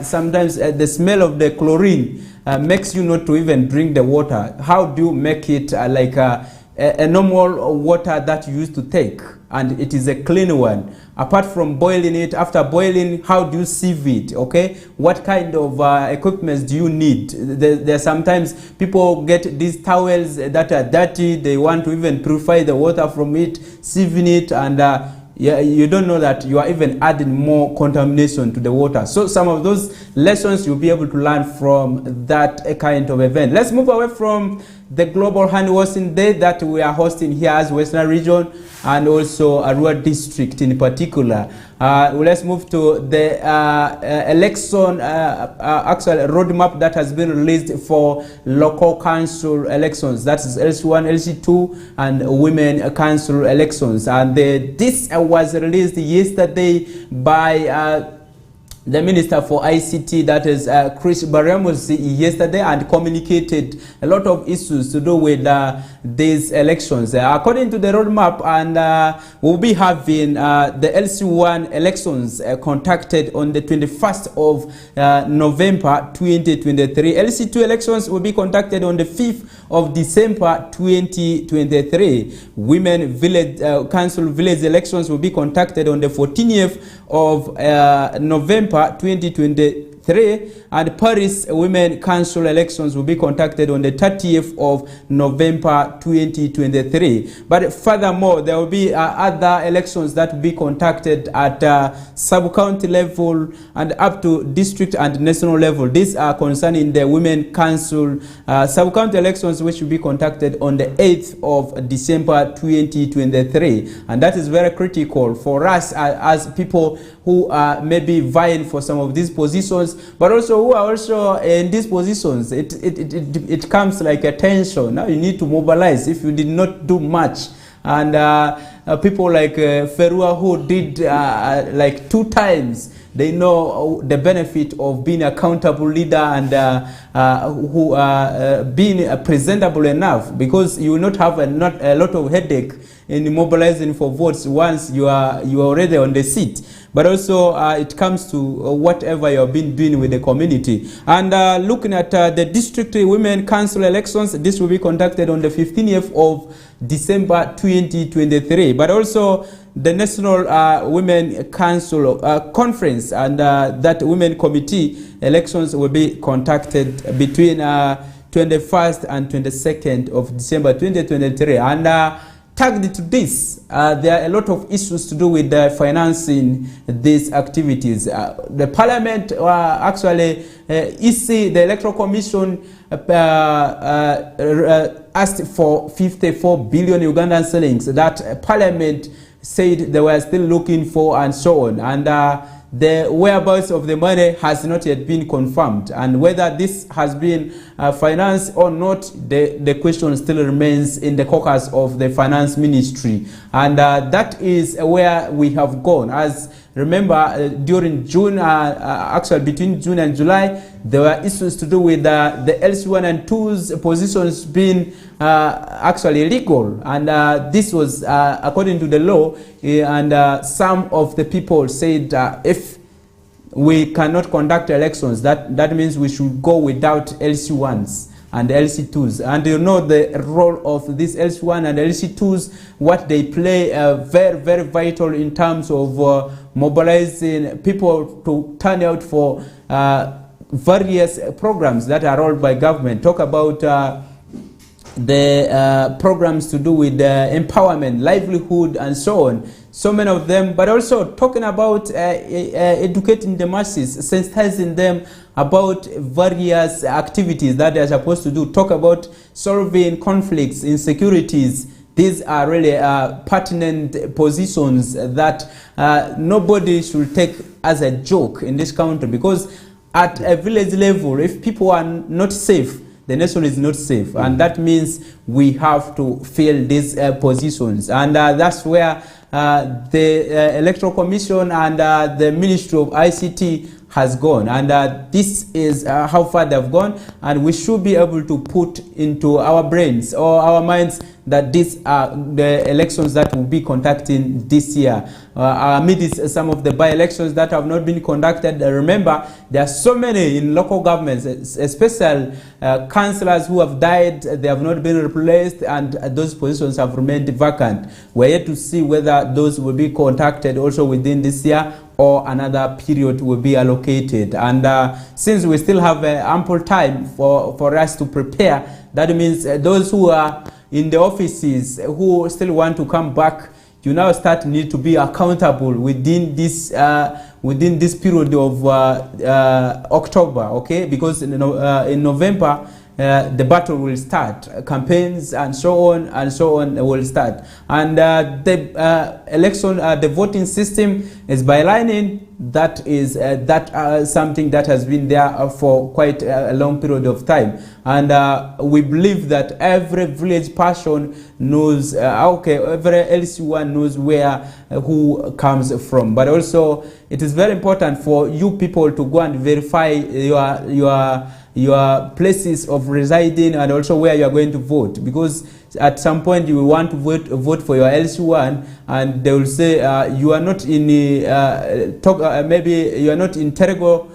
sometimes the smell of the chlorine makes you not to even drink the water. How do you make it like a normal water that you used to take and it is a clean one? Apart from boiling it, after boiling, how do you sieve it, okay? What kind of equipment do you need? There sometimes people get these towels that are dirty, they want to even purify the water from it, sieving it, and yeah, you don't know that you are even adding more contamination to the water. So some of those lessons you'll be able to learn from that kind of event. Let's move away from the Global Hand Washing Day that we are hosting here as Western Region and also Arua District in particular. Let's move to the election, actual roadmap that has been released for local council elections. That is LC1, LC2, and women council elections. And this was released yesterday by the Minister for ICT, that is Chris Baramos, yesterday, and communicated a lot of issues to do with these elections. According to the roadmap, and we'll be having the LC1 elections conducted on the 21st of November 2023. LC2 elections will be conducted on the 5th of December 2023. Women village council village elections will be conducted on the 14th of November 2023, and Paris Women Council elections will be conducted on the 30th of November 2023. But furthermore, there will be other elections that will be conducted at sub-county level and up to district and national level. These are concerning the Women Council sub-county elections, which will be conducted on the 8th of December 2023. And that is very critical for us as people who are maybe vying for some of these positions, but also who are also in these positions. It comes like a tension. Now you need to mobilize if you did not do much. And people like Ferua, who did like 2 times, they know the benefit of being a accountable leader and who being presentable enough, because you will not have a lot of headache in mobilizing for votes once you are already on the seat. But also it comes to whatever you have been doing with the community. And looking at the district women council elections, this will be conducted on the 15th of December 2023. But also the National Women Council Conference and that Women Committee elections will be conducted between 21st and 22nd of December 2023. And tagged to this, there are a lot of issues to do with financing these activities. The Parliament actually, EC, the Electoral Commission, asked for 54 billion Ugandan shillings that Parliament said they were still looking for, and so on. And the whereabouts of the money has not yet been confirmed, and whether this has been financed or not, the question still remains in the caucus of the finance ministry. And that is where we have gone. As remember, during June, actually between June and July, there were issues to do with the LC1 and 2's positions being actually illegal, and this was according to the law, and some of the people said if we cannot conduct elections, that means we should go without LC1s and LC2s. And you know the role of these LC1 and LC2s, what they play very, very vital in terms of mobilizing people to turn out for various programs that are rolled by government. Talk about the programs to do with empowerment, livelihood, and so on. So many of them, but also talking about educating the masses, sensitizing them about various activities that they are supposed to do. Talk about solving conflicts, insecurities. These are really pertinent positions that nobody should take as a joke in this country, because at a village level, if people are not safe, the nation is not safe, and that means we have to fill these positions. And that's where the Electoral Commission and the Ministry of ICT has gone, and this is how far they've gone, and we should be able to put into our brains or our minds that these are the elections that will be conducting this year. Amidst some of the by-elections that have not been conducted, remember, there are so many in local governments, especially councillors who have died, they have not been replaced, and those positions have remained vacant. We're yet to see whether those will be conducted also within this year, or another period will be allocated. And since we still have ample time for us to prepare, that means those who are in the offices who still want to come back, you now need to be accountable within this period of October, okay? Because in November, the battle will start, campaigns and so on will start, and the election, the voting system is by lining. That is something that has been there for quite a long period of time, and we believe that every village person knows, okay, every LC1 knows where who comes from. But also it is very important for you people to go and verify your places of residing and also where you are going to vote, because at some point you will want to vote for your LC1, and they will say you are not in maybe you are not in Terego,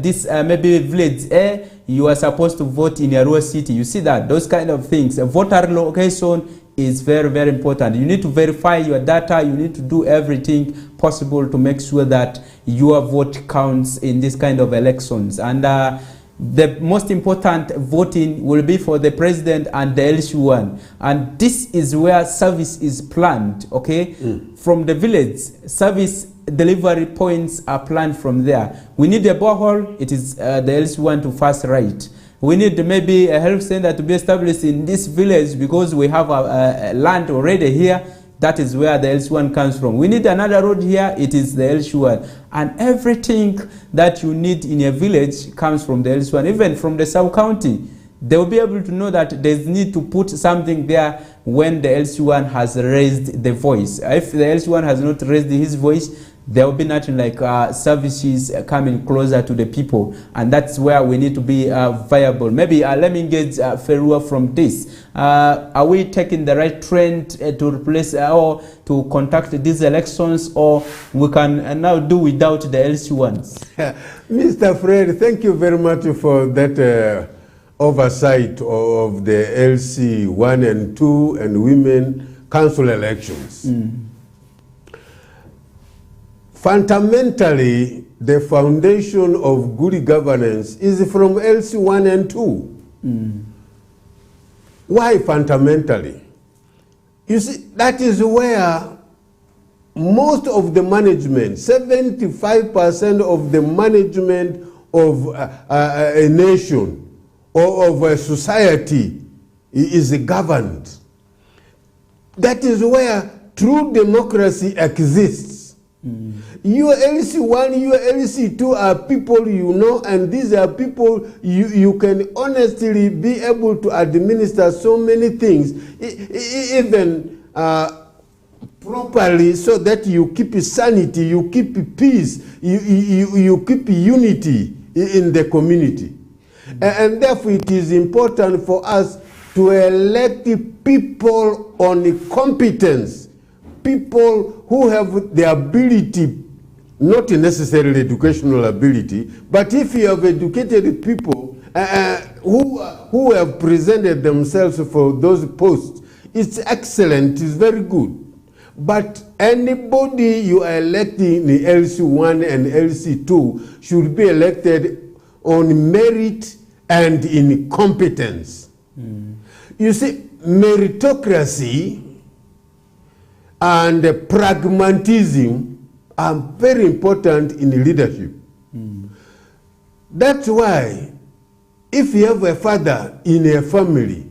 this maybe village A, you are supposed to vote in your rural city. You see that, those kind of things. A voter location is very, very important. You need to verify your data. You need to do everything possible to make sure that your vote counts in this kind of elections. And the most important voting will be for the president and the LC1, and this is where service is planned, okay? From the village, service delivery points are planned from there. We need a borehole, it is the LC1 to first right. We need maybe a health center to be established in this village because we have a land already here. That is where the LC1 comes from. We need another road here, it is the LC1. And everything that you need in a village comes from the LC1, even from the sub-county. They will be able to know that there's need to put something there when the LC1 has raised the voice. If the LC1 has not raised his voice, there will be nothing like services coming closer to the people, and that's where we need to be viable. Maybe let me engage Ferua from this. Are we taking the right trend to replace or to conduct these elections, or we can now do without the LC ones? Mr. Fred, thank you very much for that oversight of the LC 1 and 2 and women council elections. Fundamentally, the foundation of good governance is from LC 1 and 2. Why fundamentally? You see, that is where most of the management, 75% of the management of a nation or of a society is governed. That is where true democracy exists. Your LC1, your LC2 are people you know, and these are people you can honestly be able to administer so many things, even properly, so that you keep sanity, you keep peace, you keep unity in the community. And therefore it is important for us to elect people on competence, people who have the ability, not necessarily educational ability, but if you have educated people who have presented themselves for those posts, it's excellent, it's very good. But anybody you are electing in LC1 and LC2 should be elected on merit and in competence. You see, meritocracy and pragmatism are very important in leadership. That's why if you have a father in a family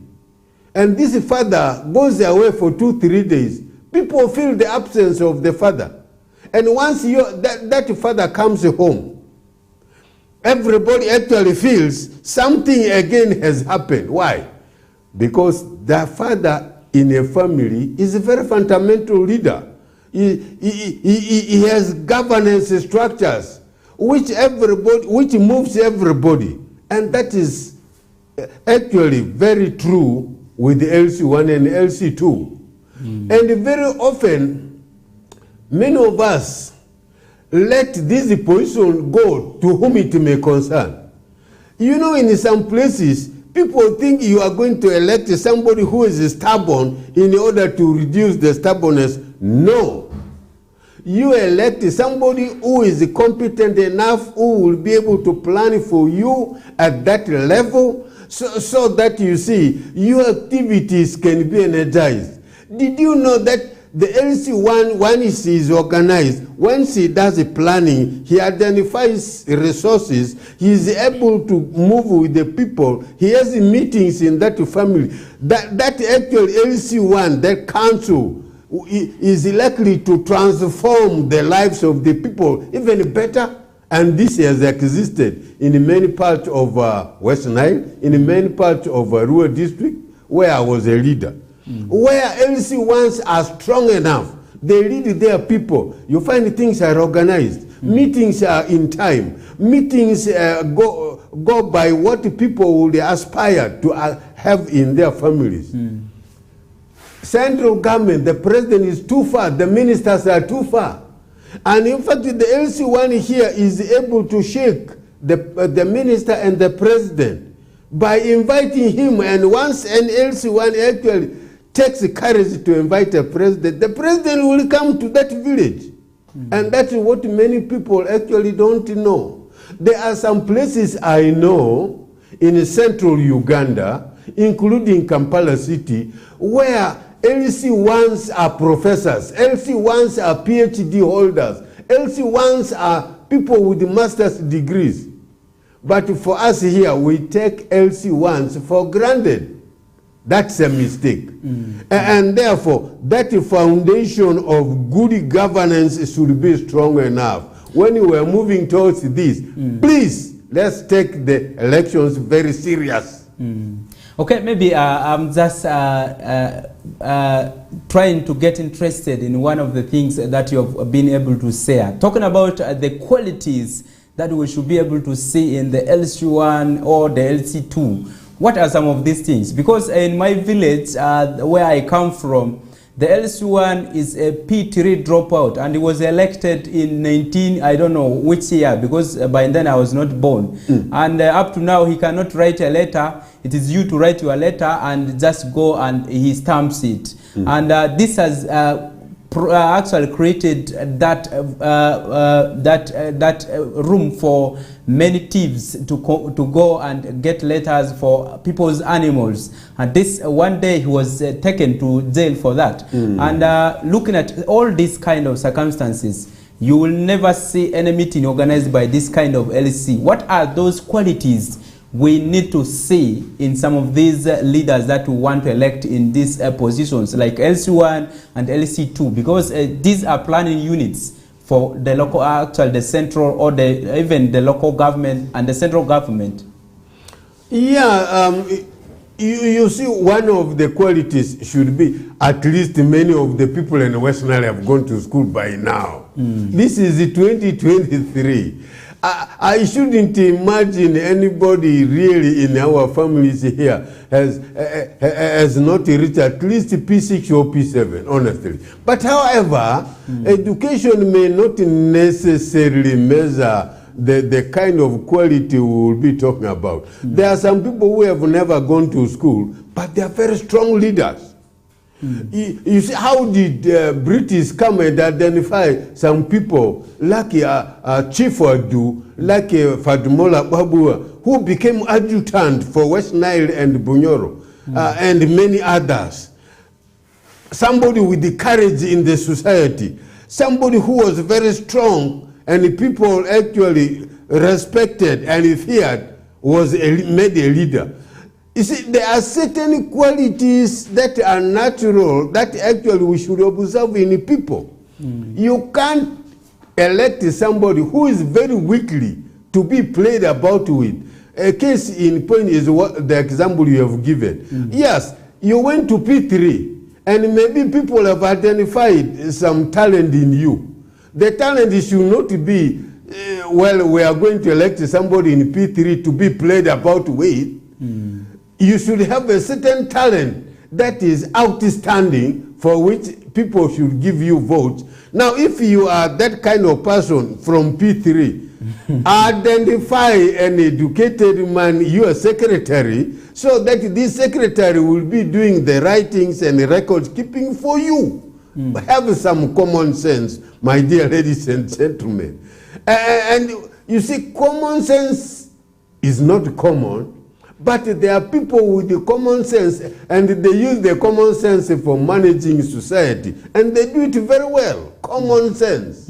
and this father goes away for 2-3 days, people feel the absence of the father. And once that father comes home, everybody actually feels something again has happened. Why? Because the father in a family is a very fundamental leader. He has governance structures which moves everybody. And that is actually very true with the LC1 and LC2. And very often, many of us let this position go to whom it may concern. You know, in some places, people think you are going to elect somebody who is stubborn in order to reduce the stubbornness. No. You elect somebody who is competent enough, who will be able to plan for you at that level, so that you see your activities can be energized. Did you know that the LC1, once he is organized, once he does the planning, he identifies resources, he is able to move with the people, he has meetings in that family. That actual LC1, that council, is likely to transform the lives of the people even better. And this has existed in many parts of West Nile, in many parts of rural district, where I was a leader. Where LC1s are strong enough, they lead their people. You find things are organized. Meetings are in time. Meetings go by what people would aspire to have in their families. Central government, the president is too far, the ministers are too far. And in fact, the LC1 here is able to shake the minister and the president by inviting him. And once an LC1 actually takes the courage to invite the president will come to that village. And that's what many people actually don't know. There are some places I know in central Uganda, including Kampala city, where LC1s are professors, LC1s are PhD holders, LC1s are people with master's degrees. But for us here, we take LC1s for granted. That's a mistake. And therefore, that foundation of good governance should be strong enough. When we are moving towards this, please, let's take the elections very serious. Okay, maybe I'm just trying to get interested in one of the things that you have been able to say. Talking about the qualities that we should be able to see in the LC1 or the LC2. What are some of these things? Because in my village, where I come from, the LC1 is a P3 dropout, and he was elected in I don't know which year, because by then I was not born. And up to now, he cannot write a letter. It is you to write your letter and just go and he stamps it. And this has actually created that room for many thieves to go and get letters for people's animals. And this one day he was taken to jail for that. And looking at all these kind of circumstances, you will never see any meeting organized by this kind of LC. What are those qualities we need to see in some of these leaders that we want to elect in these positions like LC1 and LC2, because these are planning units for the local, actually the central or even the local government and the central government? Yeah, you see, one of the qualities should be at least many of the people in West Nile have gone to school by now. This is 2023. I shouldn't imagine anybody really in our families here has not reached at least P6 or P7, honestly. But however, education may not necessarily measure the kind of quality we will be talking about. There are some people who have never gone to school, but they are very strong leaders. You see, how did British come and identify some people like Chief Wadu, like Fadumola Babua, who became adjutant for West Nile and Bunyoro, and many others? Somebody with the courage in the society, somebody who was very strong and people actually respected and feared, was made a leader. You see, there are certain qualities that are natural that actually we should observe in people. You can't elect somebody who is very weakly to be played about with. A case in point is what the example you have given. Yes, you went to P3 and maybe people have identified some talent in you. The talent should not be, well, we are going to elect somebody in P3 to be played about with. You should have a certain talent that is outstanding for which people should give you votes. Now, if you are that kind of person from P3, identify an educated man, your secretary, so that this secretary will be doing the writings and the record keeping for you. Have some common sense, my dear ladies and gentlemen. And you see, common sense is not common. But there are people with the common sense, and they use the common sense for managing society, and they do it very well. Common sense.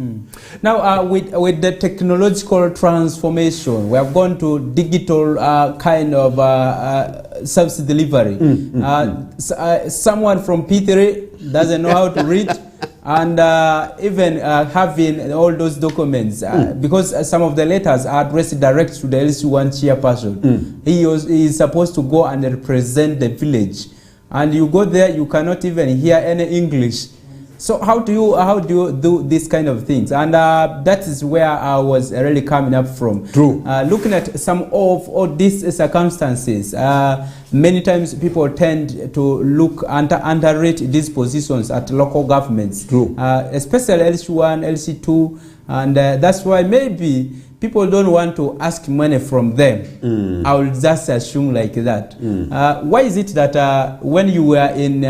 Now, with the technological transformation, we have gone to digital kind of service delivery. Someone from P3 doesn't know how to read, and even having all those documents, because some of the letters are addressed direct to the LC1 chairperson. He is supposed to go and represent the village, and you go there, you cannot even hear any English. So how do you do these kind of things? And that is where I was really coming up from. True. Looking at some of all these circumstances, many times people tend to look underrate these positions at local governments. True. Especially LC1, LC2, and that's why maybe people don't want to ask money from them. I will just assume like that. Why is it that when you were in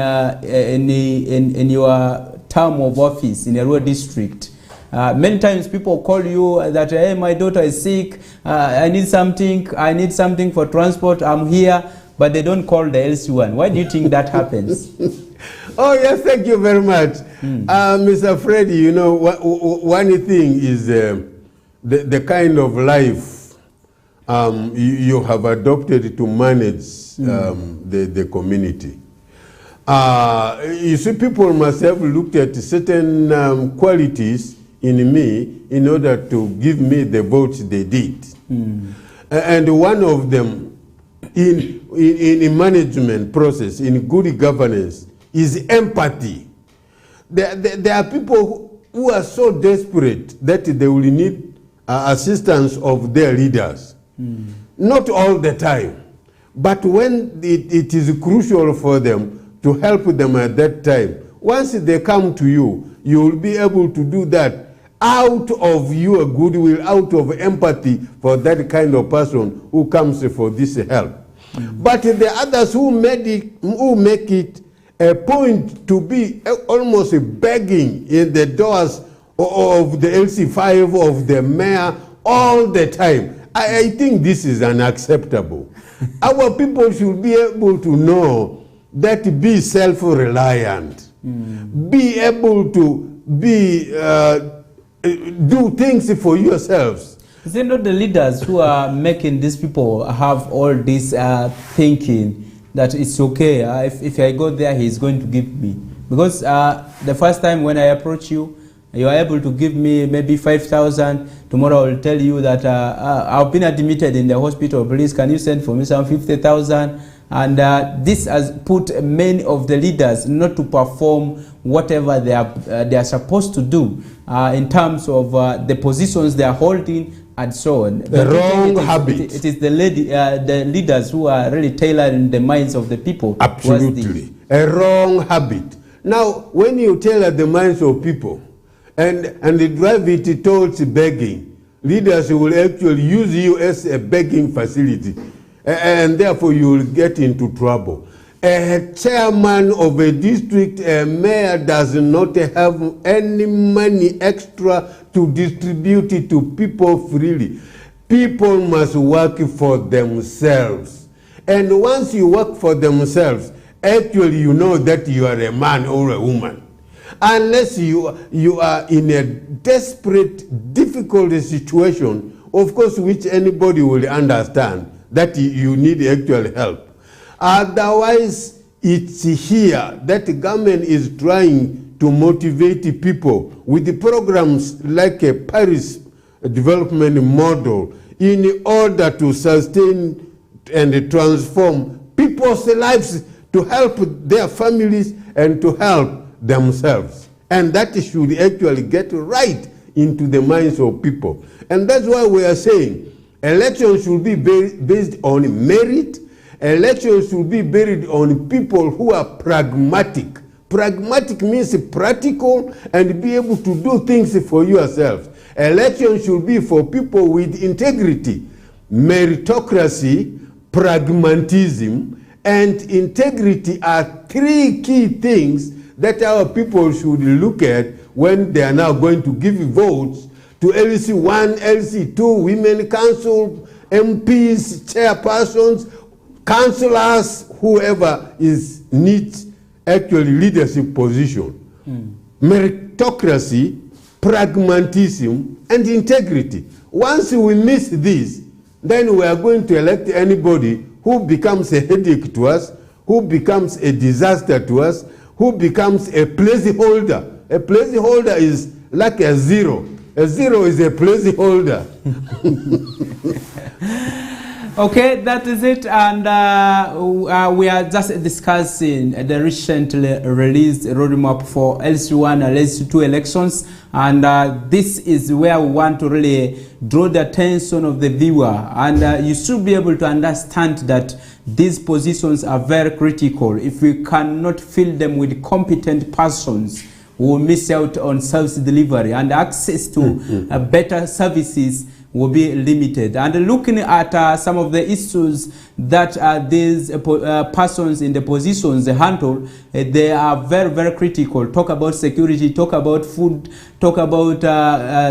your term of office in a rural district, many times people call you that, hey, my daughter is sick, I need something for transport, I'm here, but they don't call the LC1. Why do you think that happens? Oh, yes, thank you very much. Mr. Freddy, you know, one thing is the kind of life you have adopted to manage the community. You see, people must have looked at certain qualities in me in order to give me the votes they did. And one of them in management process, in good governance, is empathy. There are people who are so desperate that they will need assistance of their leaders. Not all the time, but when it is crucial for them to help them at that time, once they come to you, you will be able to do that out of your goodwill, out of empathy for that kind of person who comes for this help. But the others who make it a point to be almost begging in the doors of the LC5, of the mayor, all the time, I think this is unacceptable. Our people should be able to know that be self-reliant, be able to do things for yourselves. Is it not the leaders who are making these people have all this thinking that it's okay, if I go there, he's going to give me? Because the first time when I approach you, you are able to give me maybe 5,000. Tomorrow I will tell you that I've been admitted in the hospital. Please, can you send for me some 50,000? And this has put many of the leaders not to perform whatever they are supposed to do in terms of the positions they are holding and so on. The wrong habit. It is the leaders who are really tailoring the minds of the people. Absolutely. A wrong habit. Now, when you tailor the minds of people and drive it towards begging, leaders will actually use you as a begging facility. And therefore you will get into trouble. A chairman of a district, a mayor, does not have any money extra to distribute it to people freely. People must work for themselves. And once you work for themselves, actually you know that you are a man or a woman. Unless you are in a desperate, difficult situation, of course, which anybody will understand, that you need actual help. Otherwise, it's here that the government is trying to motivate people with the programs like a Paris development model in order to sustain and transform people's lives, to help their families and to help themselves. And that should actually get right into the minds of people. And that's why we are saying elections should be based on merit. Elections should be based on people who are pragmatic. Pragmatic means practical and be able to do things for yourselves. Elections should be for people with integrity. Meritocracy, pragmatism, and integrity are three key things that our people should look at when they are now going to give votes to LC1, LC2, Women Council, MPs, chairpersons, councillors, whoever needs actually leadership position. Meritocracy, pragmatism, and integrity. Once we miss this, then we are going to elect anybody who becomes a headache to us, who becomes a disaster to us, who becomes a placeholder. A placeholder is like a zero. A zero is a placeholder. Okay, that is it, and we are just discussing the recently released roadmap for LC1 and LC2 elections, and this is where we want to really draw the attention of the viewer, and you should be able to understand that these positions are very critical. If we cannot fill them with competent persons, we will miss out on service delivery, and access to better services will be limited. And looking at some of the issues that these persons in the positions handle, they are very, very critical. Talk about security, talk about food, talk about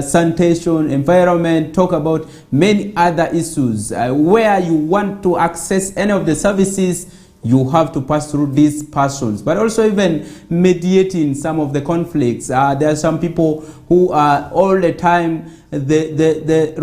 sanitation, environment, talk about many other issues. Where you want to access any of the services, you have to pass through these persons. But also even mediating some of the conflicts. There are some people who are all the time the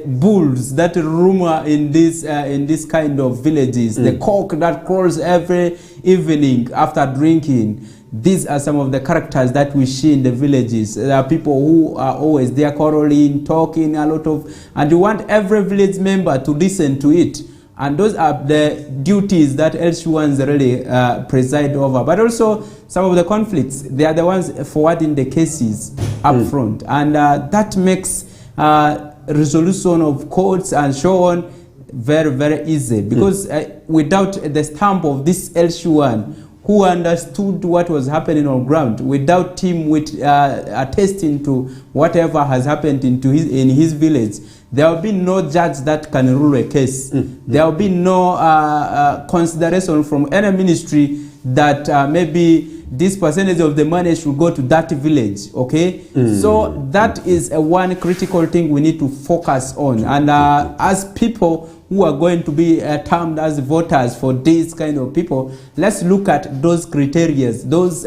bulls that roam in this kind of villages, the cock that calls every evening after drinking. these are some of the characters that we see in the villages. There are people who are always there quarreling, talking a lot of, and you want every village member to listen to it. And those are the duties that LC1s really preside over. But also some of the conflicts, they are the ones forwarding the cases up front. And that makes resolution of courts and so on very, very easy. Because without the stamp of this LC1, who understood what was happening on ground, without him attesting to whatever has happened in his village, there will be no judge that can rule a case. There will be no consideration from any ministry that maybe this percentage of the money should go to that village, okay? So that is one critical thing we need to focus on. And as people who are going to be termed as voters for these kind of people, let's look at those criteria, those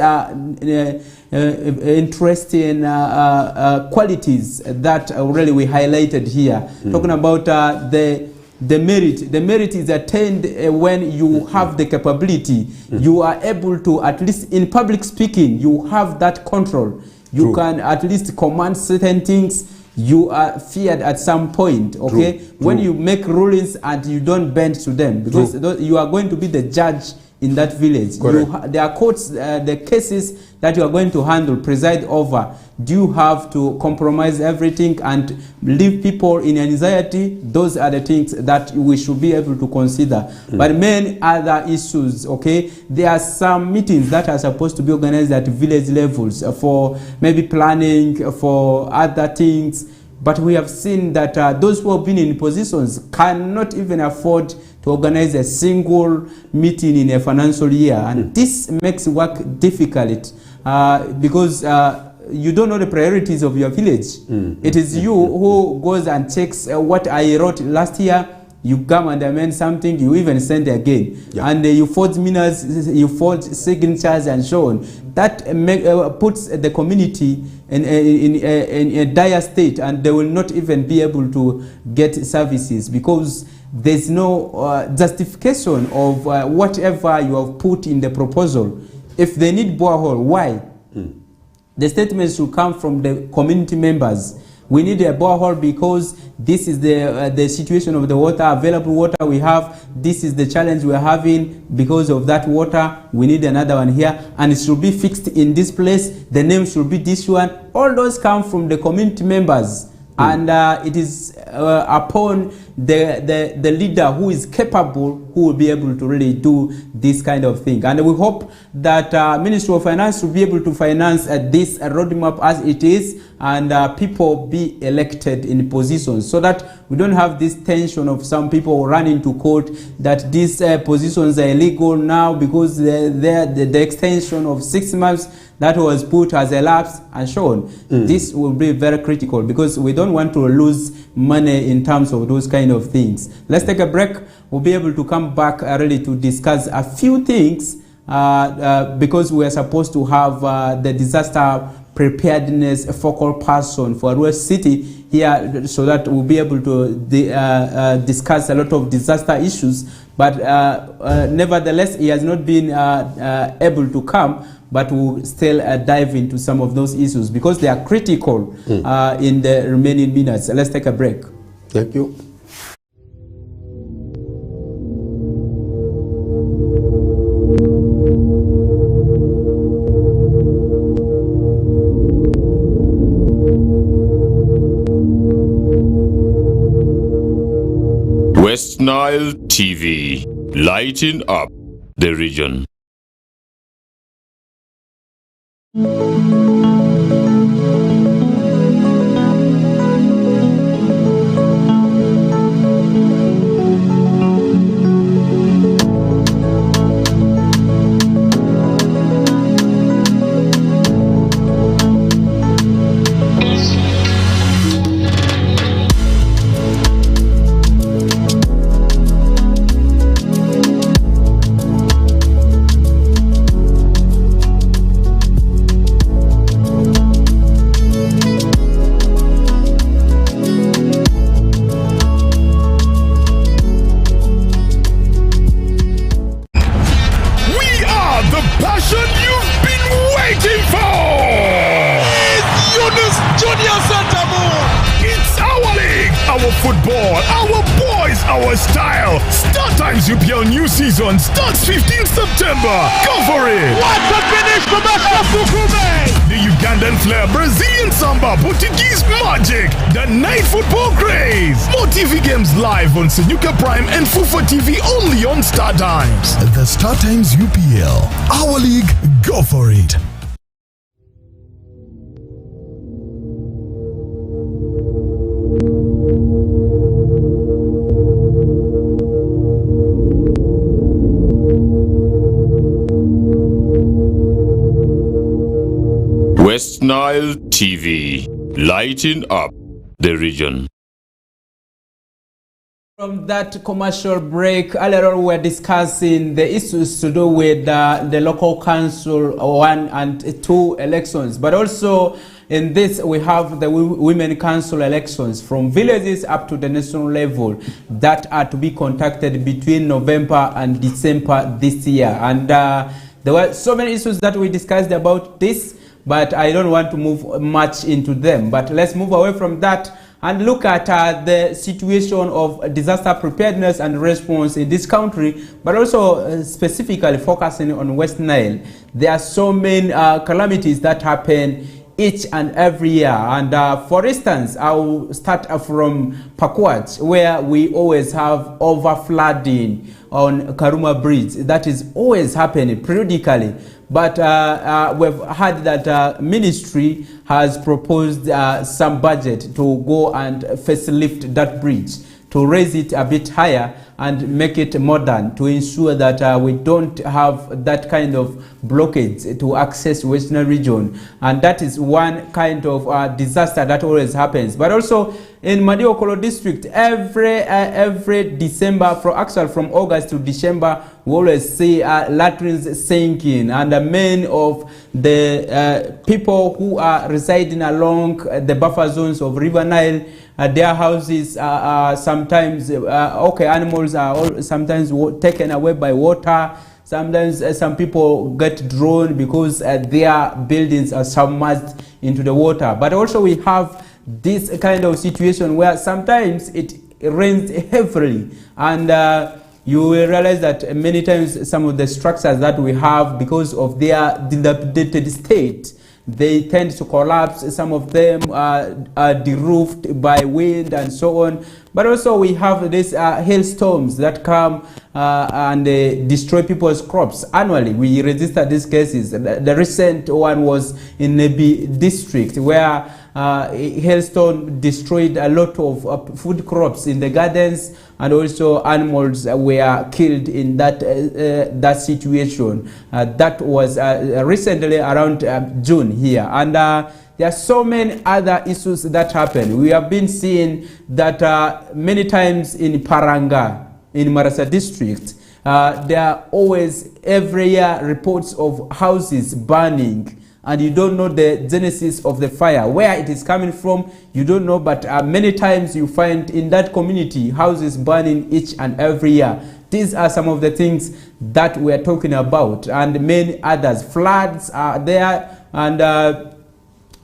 interesting qualities that really we highlighted here. Talking about the merit. The merit is attained when you have the capability. You are able to, at least in public speaking, you have that control. You can at least command certain things. You are feared at some point, okay? When you make rulings and you don't bend to them, because you are going to be the judge in that village. There are courts, the cases that you are going to handle, preside over. Do you have to compromise everything and leave people in anxiety? Those are the things that we should be able to consider. But many other issues, okay? There are some meetings that are supposed to be organized at village levels for maybe planning, for other things. But we have seen that those who have been in positions cannot even afford to organize a single meeting in a financial year. And this makes work difficult because you don't know the priorities of your village. It is you who goes and checks what I wrote last year. You come and amend something, you even send again. And you forge minutes, you forge signatures and so on. That puts the community in a dire state, and they will not even be able to get services because there's no justification of whatever you have put in the proposal. If they need borehole, why? The statements should come from the community members. We need a borehole because this is the situation of the water, available water we have. This is the challenge we're having because of that water. We need another one here, and it should be fixed in this place. The name should be this one. All those come from the community members. And it is upon the leader who is capable who will be able to really do this kind of thing. And we hope that Ministry of Finance will be able to finance this roadmap as it is, and people be elected in positions so that we don't have this tension of some people running to court that these positions are illegal now because the extension of 6 months that was put as elapsed and so on. This will be very critical because we don't want to lose money in terms of those kind of things. Let's take a break. We'll be able to come back really to discuss a few things because we are supposed to have the disaster preparedness focal person for Arua City here so that we'll be able to discuss a lot of disaster issues. But nevertheless, he has not been able to come, but we'll still dive into some of those issues because they are critical in the remaining minutes. Let's take a break. Thank you. West Nile TV, lighting up the region. our style. Star Times UPL new season starts 15th September. Go for it. What a finish from Fukume! The Ugandan flair, Brazilian samba, Portuguese magic, the night football craze. More TV games live on Senyuka Prime and Fufa TV only on Star Times. The Star Times UPL. Our league, go for it. West Nile TV, lighting up the region. From that commercial break, earlier on we were discussing the issues to do with the local council 1 and 2 elections, but also in this we have the women council elections from villages up to the national level that are to be conducted between November and December this year. And there were so many issues that we discussed about this, but I don't want to move much into them. But let's move away from that and look at the situation of disaster preparedness and response in this country, but also specifically focusing on West Nile. There are so many calamities that happen each and every year. And for instance, I'll start from Pakwach, where we always have overflooding on Karuma Bridge. That is always happening periodically. But we've heard that ministry has proposed some budget to go and facelift that bridge, to raise it a bit higher and make it modern, to ensure that we don't have that kind of blockage to access Western region. And that is one kind of disaster that always happens. But also in Madiokolo district, every December, from August to December, we always see latrines sinking, and many of the people who are residing along the buffer zones of River Nile, their houses are sometimes, animals are sometimes taken away by water. Sometimes some people get drowned because their buildings are submerged into the water. But also we have this kind of situation where sometimes it rains heavily, and you will realize that many times some of the structures that we have, because of their dilapidated state, they tend to collapse. Some of them are deroofed by wind and so on. But also we have these hailstorms that come and destroy people's crops annually. We register these cases. The recent one was in Nebi district, where hailstone destroyed a lot of food crops in the gardens, and also animals were killed in that situation. That was recently around June here. And there are so many other issues that happen. We have been seeing that many times in Paranga, in Marasa district, there are always every year reports of houses burning, and you don't know the genesis of the fire, where it is coming from, you don't know. But many times you find in that community houses burning each and every year. These are some of the things that we are talking about, and many others. Floods are there, and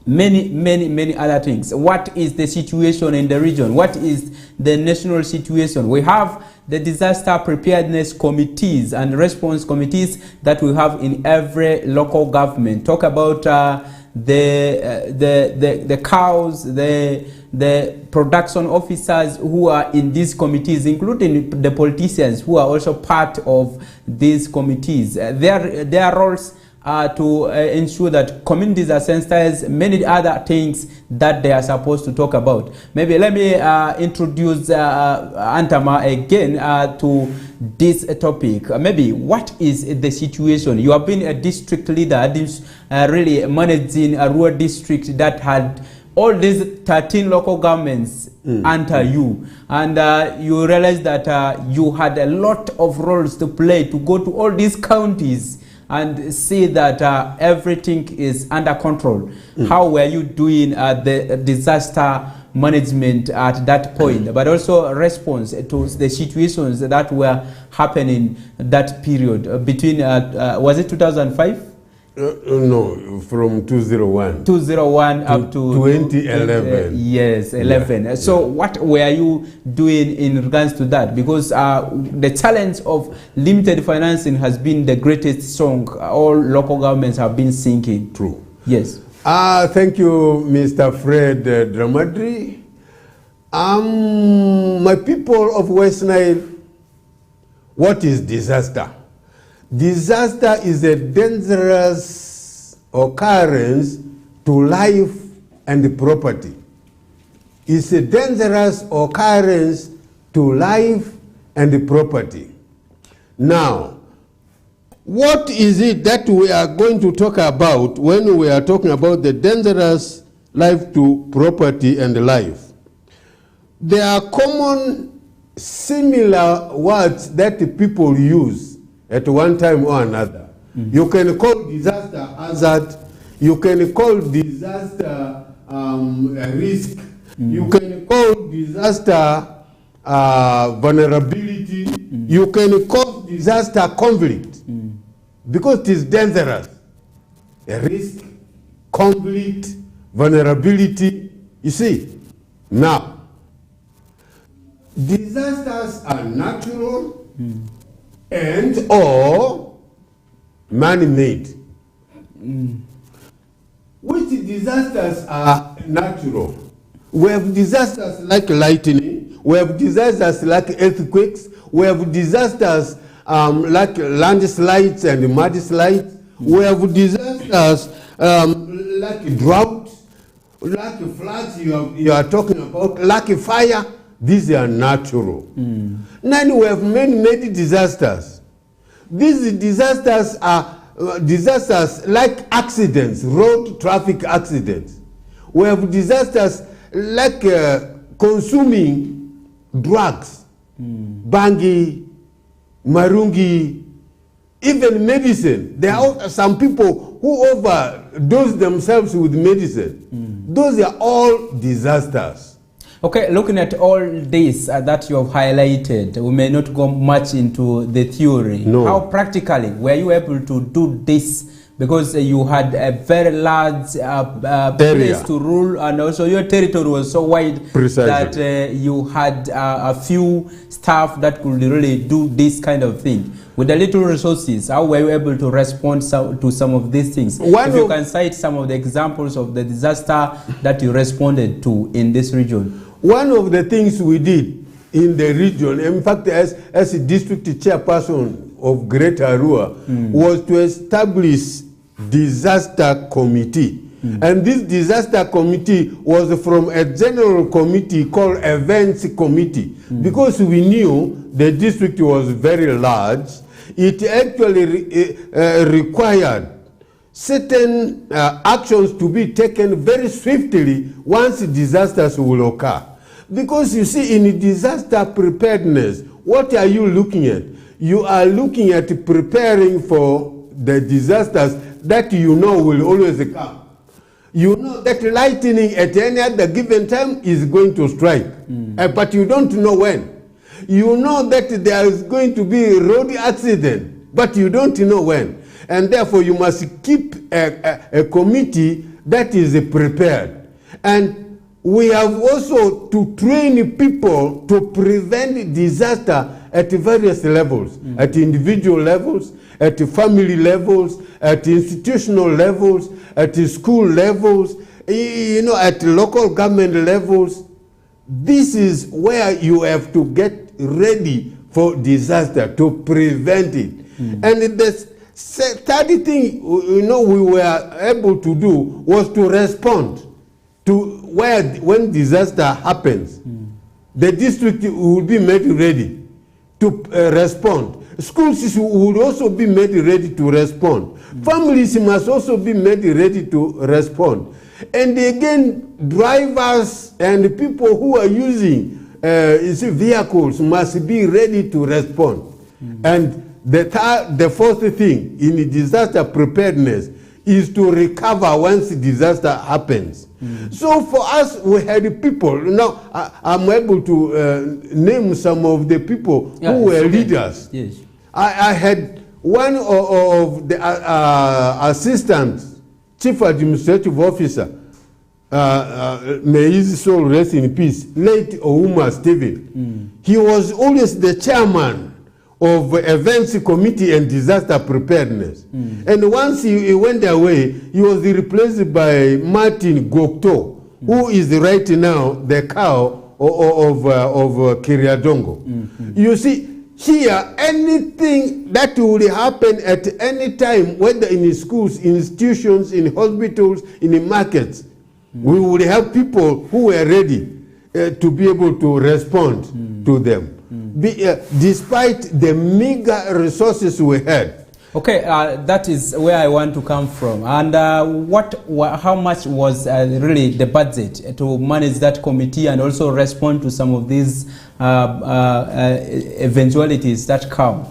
many other things. What is the situation in the region? What is the national situation? We have the disaster preparedness committees and response committees that we have in every local government. Talk about the cows, the production officers who are in these committees, including the politicians who are also part of these committees. Their roles to ensure that communities are sensitized, many other things that they are supposed to talk about. Maybe let me introduce Antama again to this topic. Maybe what is the situation? You have been a district leader, really managing a rural district that had all these 13 local governments under you, and you realize that you had a lot of roles to play, to go to all these counties and see that everything is under control. How were you doing the disaster management at that point, but also response to the situations that were happening that period between, was it 2005? No, from 201. 201 up to 2011. Yes, 11. Yeah, so what were you doing in regards to that? Because the challenge of limited financing has been the greatest song all local governments have been singing. True. Yes. Thank you, Mr. Fred Dramadri. My people of West Nile, what is disaster? Disaster is a dangerous occurrence to life and property. It's a dangerous occurrence to life and property. Now, what is it that we are going to talk about when we are talking about the dangerous life to property and life? There are common similar words that people use at one time or another. You can call disaster hazard, you can call disaster risk, you can call disaster vulnerability, you can call disaster conflict, because it is dangerous. A risk, conflict, vulnerability, you see. Now, disasters are natural and or man-made. Which disasters are natural? We have disasters like lightning, we have disasters like earthquakes, we have disasters like landslides and mudslides, we have disasters like drought, like floods you are talking about, like fire. These are natural. Then we have man-made disasters. These disasters are disasters like accidents, road traffic accidents. We have disasters like consuming drugs, bangi, marungi, even medicine. There are some people who overdose themselves with medicine. Those are all disasters. Okay, looking at all this that you have highlighted, we may not go much into the theory. No. How practically were you able to do this? Because you had a very large place to rule, and also your territory was so wide that you had a few staff that could really do this kind of thing. With the little resources, how were you able to respond to some of these things? If you can cite some of the examples of the disaster that you responded to in this region. One of the things we did in the region, in fact, as a district chairperson of Greater Arua, was to establish disaster committee. And this disaster committee was from a general committee called events committee. Because we knew the district was very large, it actually required certain actions to be taken very swiftly once disasters will occur. Because you see, in disaster preparedness, what are you looking at? You are looking at preparing for the disasters that you know will always come. You know that lightning at any other given time is going to strike, but you don't know when. You know that there is going to be a road accident, but you don't know when. And therefore you must keep a committee that is prepared. And we have also to train people to prevent disaster at various levels, at individual levels, at family levels, at institutional levels, at school levels, you know, at local government levels. This is where you have to get ready for disaster, to prevent it. And the third thing, you know, we were able to do was to respond to when disaster happens. The district will be made ready to respond. Schools would also be made ready to respond. Families must also be made ready to respond. And again, drivers and people who are using vehicles must be ready to respond. And the fourth thing in disaster preparedness is to recover once disaster happens. So for us, we had people. Now, I'm able to name some of the people who were leaders. Yes. I had one of the assistant chief administrative officer, may his soul rest in peace, late Ouma Stephen, he was always the chairman of events committee and disaster preparedness. And once he went away, he was replaced by Martin Gokto, who is right now the cow of Kiriadongo. You see, here, anything that will happen at any time, whether in schools, institutions, in hospitals, in markets, we will have people who are ready to be able to respond to them. Despite the meager resources we had. Okay, that is where I want to come from. And how much was really the budget to manage that committee and also respond to some of these eventualities that come?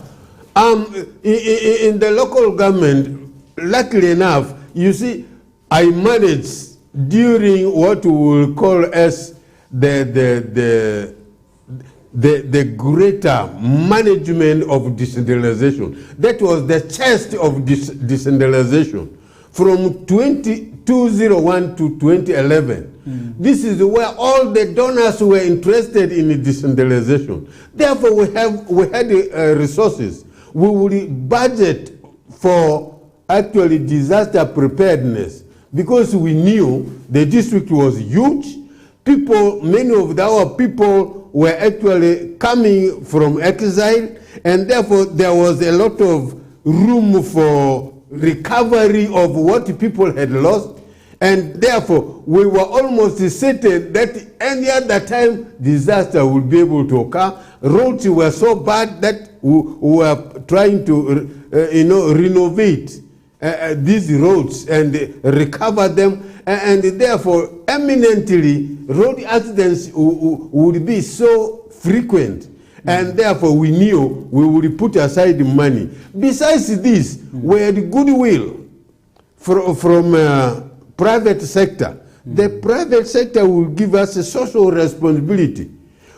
In the local government, luckily enough, you see, I managed during what we will call as the greater management of decentralization. That was the chest of decentralization from 2001 to 2011. This is where all the donors were interested in decentralization. Therefore, we had resources. We would budget for actually disaster preparedness because we knew the district was huge. People, many of our people were actually coming from exile, and therefore there was a lot of room for recovery of what people had lost, and therefore we were almost certain that any other time disaster would be able to occur. Roads were so bad that we were trying to renovate these roads and recover them, and therefore eminently road accidents would be so frequent, and therefore we knew we would put aside money. Besides this, we had goodwill from private sector. The private sector will give us a social responsibility.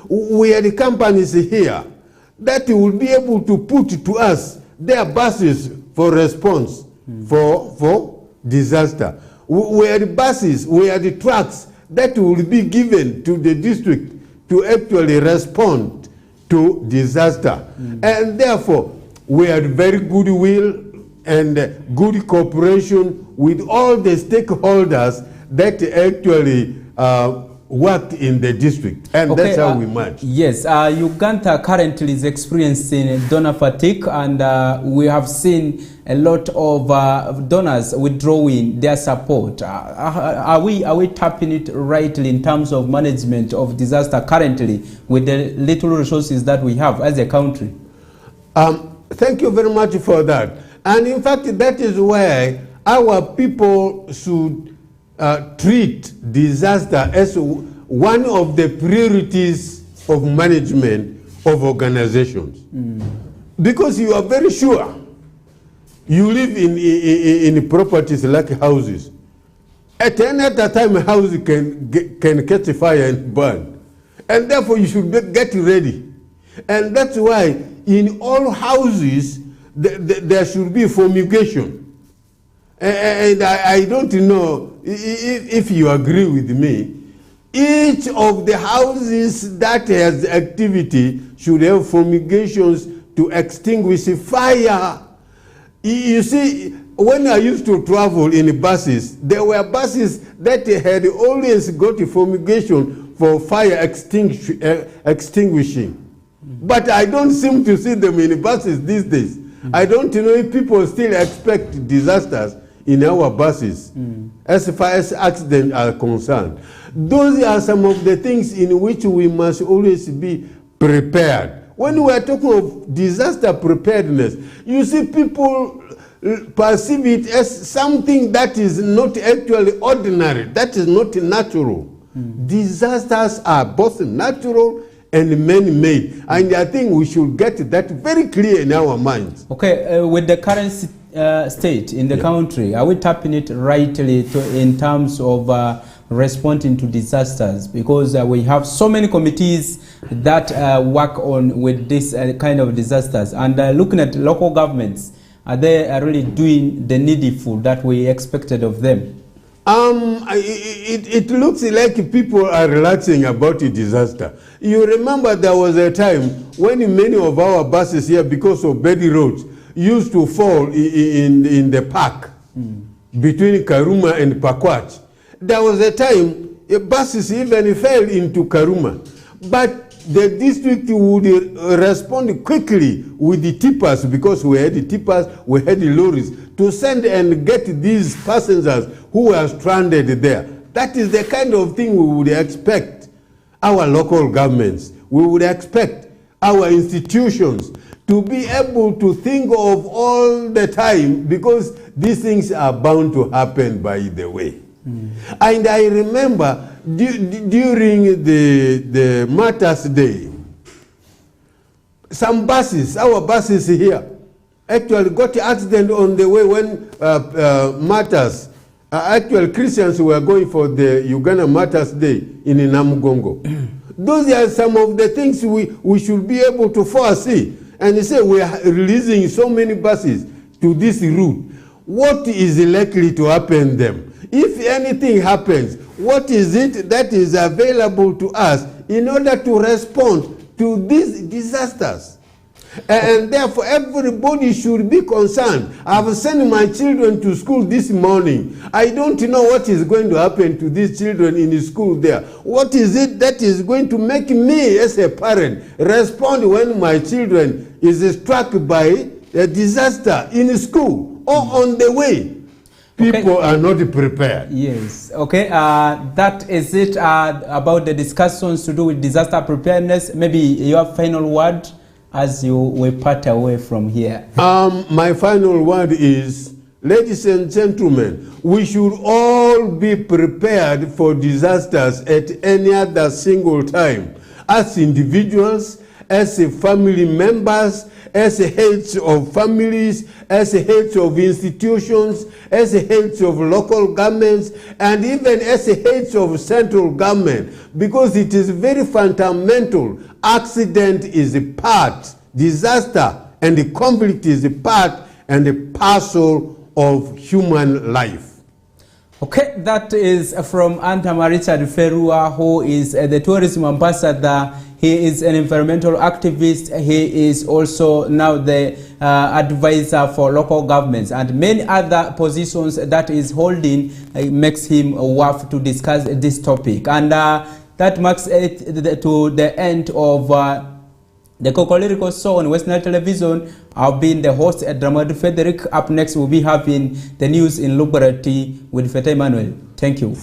We had companies here that will be able to put to us their buses for response for disaster. We had buses, we had trucks that will be given to the district to actually respond to disaster. And therefore, we had very good will and good cooperation with all the stakeholders that actually worked in the district. And okay, that's how we managed. Yes, Uganda currently is experiencing donor fatigue, and we have seen a lot of donors withdrawing their support. Are we tapping it rightly in terms of management of disaster currently with the little resources that we have as a country? Thank you very much for that. And in fact, that is why our people should treat disaster as one of the priorities of management of organizations. Because you are very sure you live in properties like houses. At any other time, a house can catch fire and burn. And therefore, you should get ready. And that's why in all houses, there should be fumigation. And I don't know if you agree with me. Each of the houses that has activity should have fumigations to extinguish fire. You see, when I used to travel in buses, there were buses that had always got a fumigation for fire extinguishing. But I don't seem to see them in buses these days. I don't know if people still expect disasters in our buses as far as accidents are concerned. Those are some of the things in which we must always be prepared. When we are talking of disaster preparedness, you see people perceive it as something that is not actually ordinary, that is not natural. Disasters are both natural and man-made, and I think we should get that very clear in our minds. Okay, with the current state in the country, are we tapping it rightly in terms of responding to disasters? Because we have so many committees that work on with this kind of disasters, and looking at local governments, Are they really doing the needful that we expected of them? It looks like people are relaxing about the disaster. You remember there was a time when many of our buses here, because of bad roads, used to fall in the park between Karuma and Pakwach. There was a time buses even fell into Karuma. But the district would respond quickly with the tippers, because we had the tippers, we had the lorries, to send and get these passengers who were stranded there. That is the kind of thing we would expect our local governments, we would expect our institutions to be able to think of all the time, because these things are bound to happen by the way. And I remember during the Martyrs' Day, some buses, our buses here, actually got accident on the way when martyrs, actual Christians were going for the Uganda Martyrs' Day in Namugongo. Those are some of the things we should be able to foresee. And they say we are releasing so many buses to this route. What is likely to happen them? If anything happens, what is it that is available to us in order to respond to these disasters? And therefore, everybody should be concerned. I've sent my children to school this morning. I don't know what is going to happen to these children in the school there. What is it that is going to make me, as a parent, respond when my children is struck by a disaster in school or on the way? People are not prepared. Yes. Okay. That is it about the discussions to do with disaster preparedness. Maybe your final word as we part away from here. My final word is, ladies and gentlemen, we should all be prepared for disasters at any other single time, as individuals, as family members, as heads of families, as heads of institutions, as heads of local governments, and even as heads of central government, because it is very fundamental. Accident is a part, disaster and the conflict is a part and a parcel of human life. Okay, that is from Dramadri Federick, who is the tourism ambassador. He is an environmental activist. He is also now the advisor for local governments, and many other positions that is holding makes him worth to discuss this topic. And that marks it to the end of the Kokoliriko show on Western Television. I've been the host at Dramadri Federick. Up next, we'll be having the news in Liberty with Fete Emmanuel. Thank you.